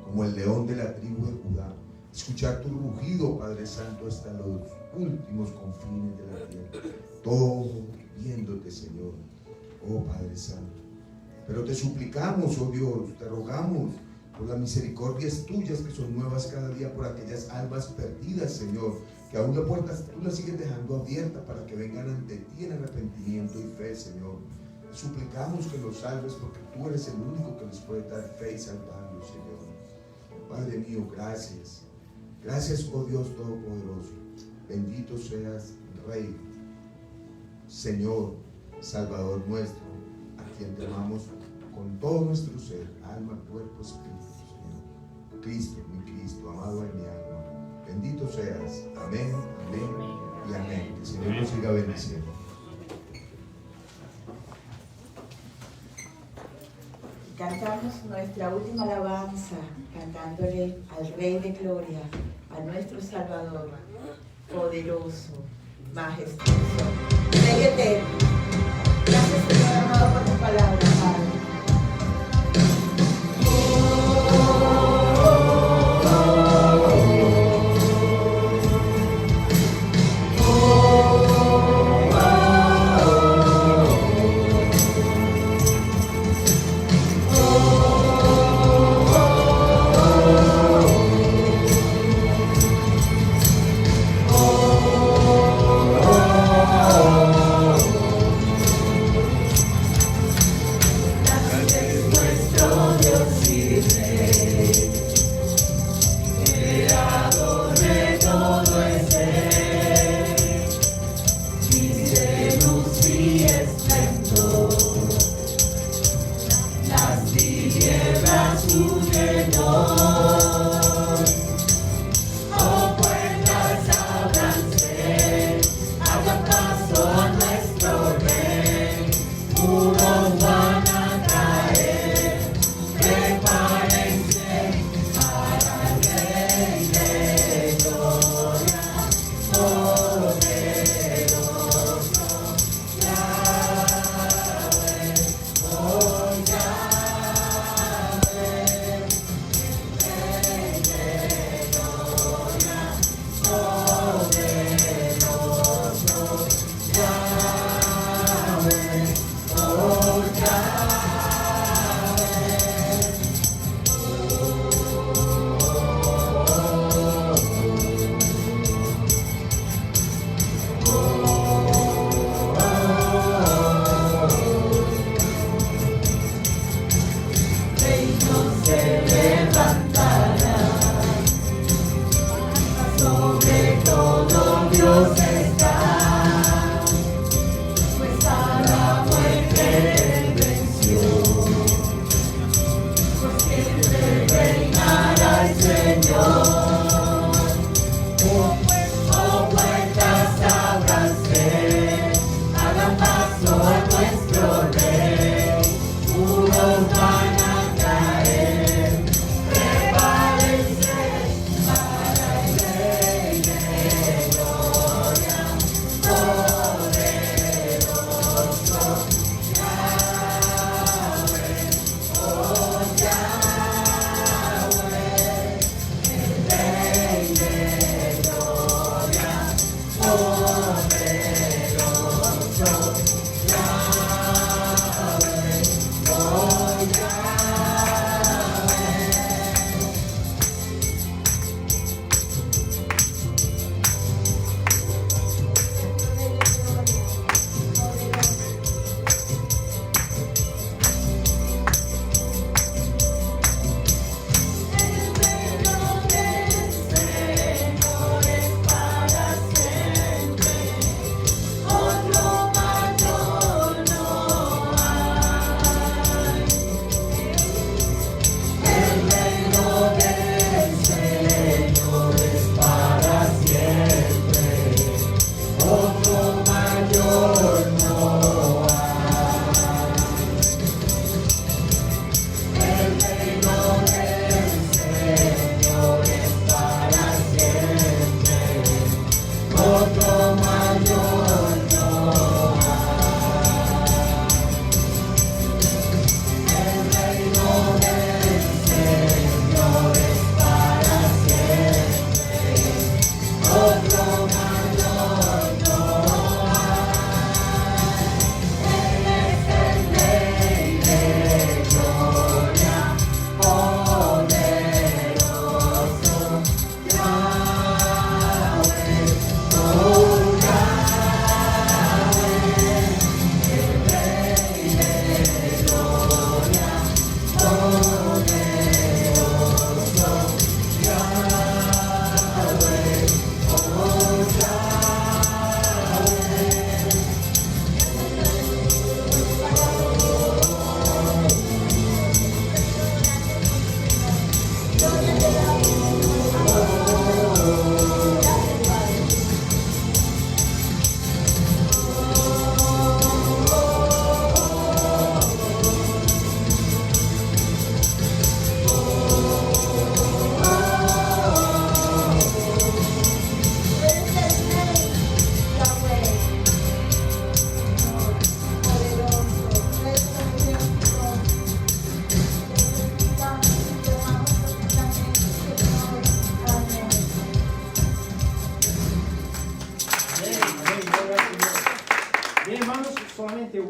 como el león de la tribu de Judá, escuchar tu rugido, Padre Santo, hasta los últimos confines de la tierra, todo viéndote, Señor, oh Padre Santo. Pero te suplicamos, oh Dios, te rogamos por las misericordias tuyas que son nuevas cada día, por aquellas almas perdidas, Señor, que aún la puerta tú la sigues dejando abierta para que vengan ante ti en arrepentimiento y fe, Señor. Te suplicamos que los salves, porque tú eres el único que les puede dar fe y salvarlos, Señor. Padre mío, gracias. Gracias, oh Dios Todopoderoso. Bendito seas, Rey, Señor, Salvador nuestro, a quien te amamos con todo nuestro ser, alma, cuerpo, espíritu, Señor. Cristo, mi Cristo, amado en mi alma. Bendito seas. Amén, amén y amén. Que el Señor nos siga bendiciendo. Cantamos nuestra última alabanza, cantándole al Rey de Gloria, a nuestro Salvador, poderoso, majestuoso, Rey eterno. Gracias, Señor amado, por tu palabra, Padre. Dios está, pues a la muerte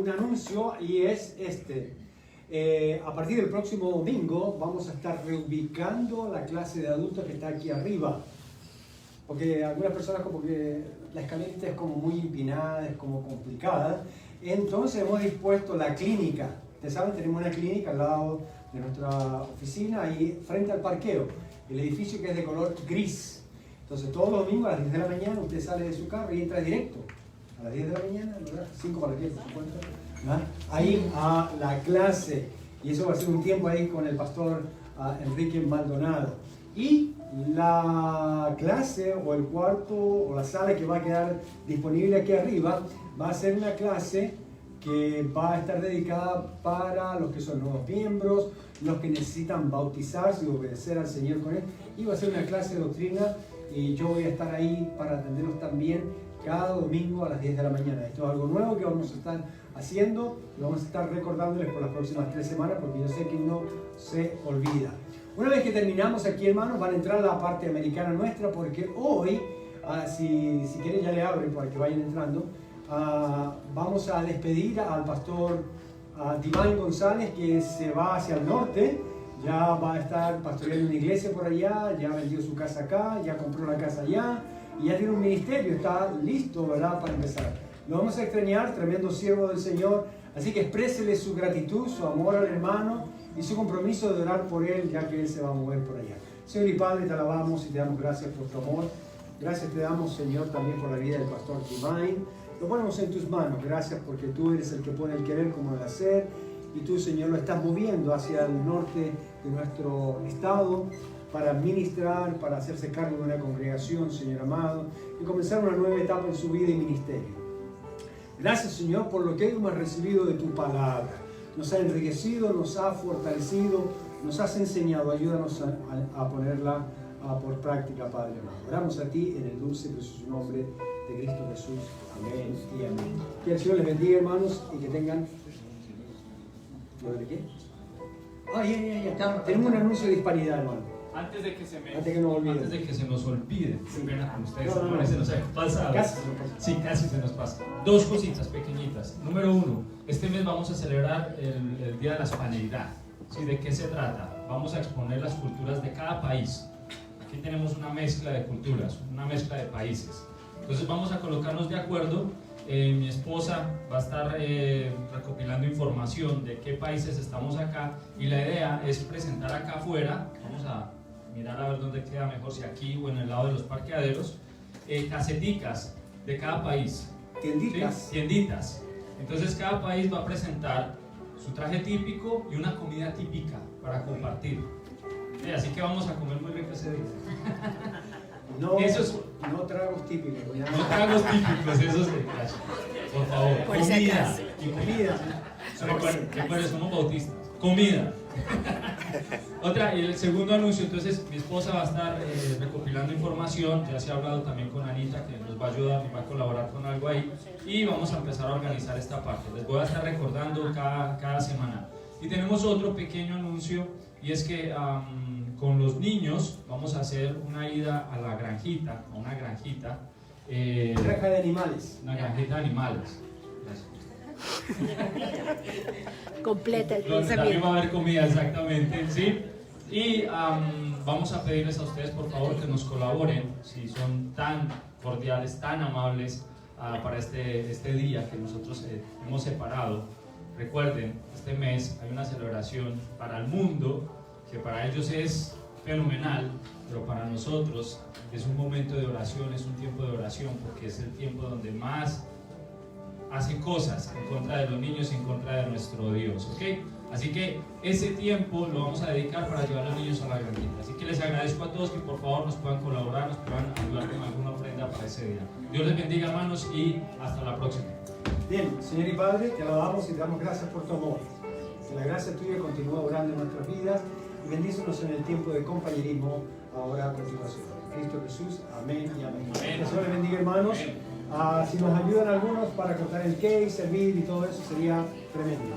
un anuncio y es este. A partir del próximo domingo vamos a estar reubicando la clase de adultos que está aquí arriba. Porque algunas personas como que la escalerita es como muy empinada, es como complicada. Entonces hemos dispuesto la clínica. Ustedes saben, tenemos una clínica al lado de nuestra oficina, ahí frente al parqueo. El edificio que es de color gris. Entonces todos los domingos a las 10 de la mañana usted sale de su carro y entra directo. A las 10 de la mañana, ¿verdad? 5 para las 10, por supuesto. ¿Verdad? Ahí a la clase. Y eso va a ser un tiempo ahí con el pastor Enrique Maldonado. Y la clase o el cuarto o la sala que va a quedar disponible aquí arriba va a ser una clase que va a estar dedicada para los que son nuevos miembros, los que necesitan bautizarse y obedecer al Señor con Él. Y va a ser una clase de doctrina y yo voy a estar ahí para atenderlos también cada domingo a las 10 de la mañana. Esto es algo nuevo que vamos a estar haciendo y vamos a estar recordándoles por las próximas 3 semanas porque yo sé que uno se olvida. Una vez que terminamos aquí, hermanos, van a entrar a la parte americana nuestra porque hoy, si quieren ya le abren para que vayan entrando, vamos a despedir al pastor Divine González, que se va hacia el norte. Ya va a estar pastoreando una iglesia por allá, ya vendió su casa acá, ya compró la casa allá y ya tiene un ministerio, está listo, ¿verdad?, para empezar. Lo vamos a extrañar, tremendo siervo del Señor, así que exprésele su gratitud, su amor al hermano y su compromiso de orar por él, ya que él se va a mover por allá. Señor y Padre, te alabamos y te damos gracias por tu amor. Gracias te damos, Señor, también por la vida del pastor Divine. Lo ponemos en tus manos. Gracias porque tú eres el que pone el querer como el hacer. Y tú, Señor, lo estás moviendo hacia el norte de nuestro estado para ministrar, para hacerse cargo de una congregación, Señor amado, y comenzar una nueva etapa en su vida y ministerio. Gracias, Señor, por lo que hemos recibido de tu palabra. Nos ha enriquecido, nos ha fortalecido, nos has enseñado. Ayúdanos a ponerla por práctica, Padre amado. Oramos a ti en el dulce y precioso nombre de Cristo Jesús. Amén y amén. Que el Señor les bendiga, hermanos, y que tengan... ¿De qué? Ya. Tenemos un anuncio de disparidad, hermano. Antes de que se nos olvide, Sí. qué pena con ustedes, No. se nos ha pasado. Sí, casi se nos pasa. 2 cositas pequeñitas. Número 1, este mes vamos a celebrar el Día de la Hispanidad. ¿Sí? ¿De qué se trata? Vamos a exponer las culturas de cada país. Aquí tenemos una mezcla de culturas, una mezcla de países. Entonces vamos a colocarnos de acuerdo. Mi esposa va a estar recopilando información de qué países estamos acá y la idea es presentar acá afuera, vamos a mirar a ver dónde queda mejor, si aquí o en el lado de los parqueaderos, caseticas de cada país. Tienditas. ¿Sí? Tienditas. Entonces cada país va a presentar su traje típico y una comida típica para compartir. Así que vamos a comer muy rico ese día. No tragos típicos. No tragos típicos, eso se calla. Por favor, Por si comida. acaso. Y comida. Recuerden, somos bautistas. Comida. Otra, y el segundo anuncio, entonces mi esposa va a estar recopilando información, ya se ha hablado también con Anita, que nos va a ayudar y va a colaborar con algo ahí, y vamos a empezar a organizar esta parte. Les voy a estar recordando cada semana. Y tenemos otro pequeño anuncio, y es que con los niños vamos a hacer una ida a la granjita, a una granjita. Granja de animales. Una granjita de animales. Completa el También pensamiento. va a haber comida, exactamente, ¿sí? Y vamos a pedirles a ustedes, por favor, que nos colaboren, si son tan cordiales, tan amables, para este día que nosotros hemos separado. Recuerden, este mes hay una celebración para el mundo, que para ellos es fenomenal, pero para nosotros es un momento de oración, es un tiempo de oración, porque es el tiempo donde más hacen cosas en contra de los niños y en contra de nuestro Dios, ¿ok? Así que ese tiempo lo vamos a dedicar para llevar a los niños a la granjita. Así que les agradezco a todos que por favor nos puedan colaborar, nos puedan ayudar con alguna ofrenda para ese día. Dios les bendiga, hermanos, y hasta la próxima. Bien, Señor y Padre, te alabamos y te damos gracias por tu amor. Que la gracia tuya continúa orando en nuestras vidas y bendícenos en el tiempo de compañerismo ahora a continuación. En Cristo Jesús, amén y amén. Que el Señor les bendiga, hermanos. Si nos ayudan algunos para cortar el cake, servir y todo eso sería tremendo.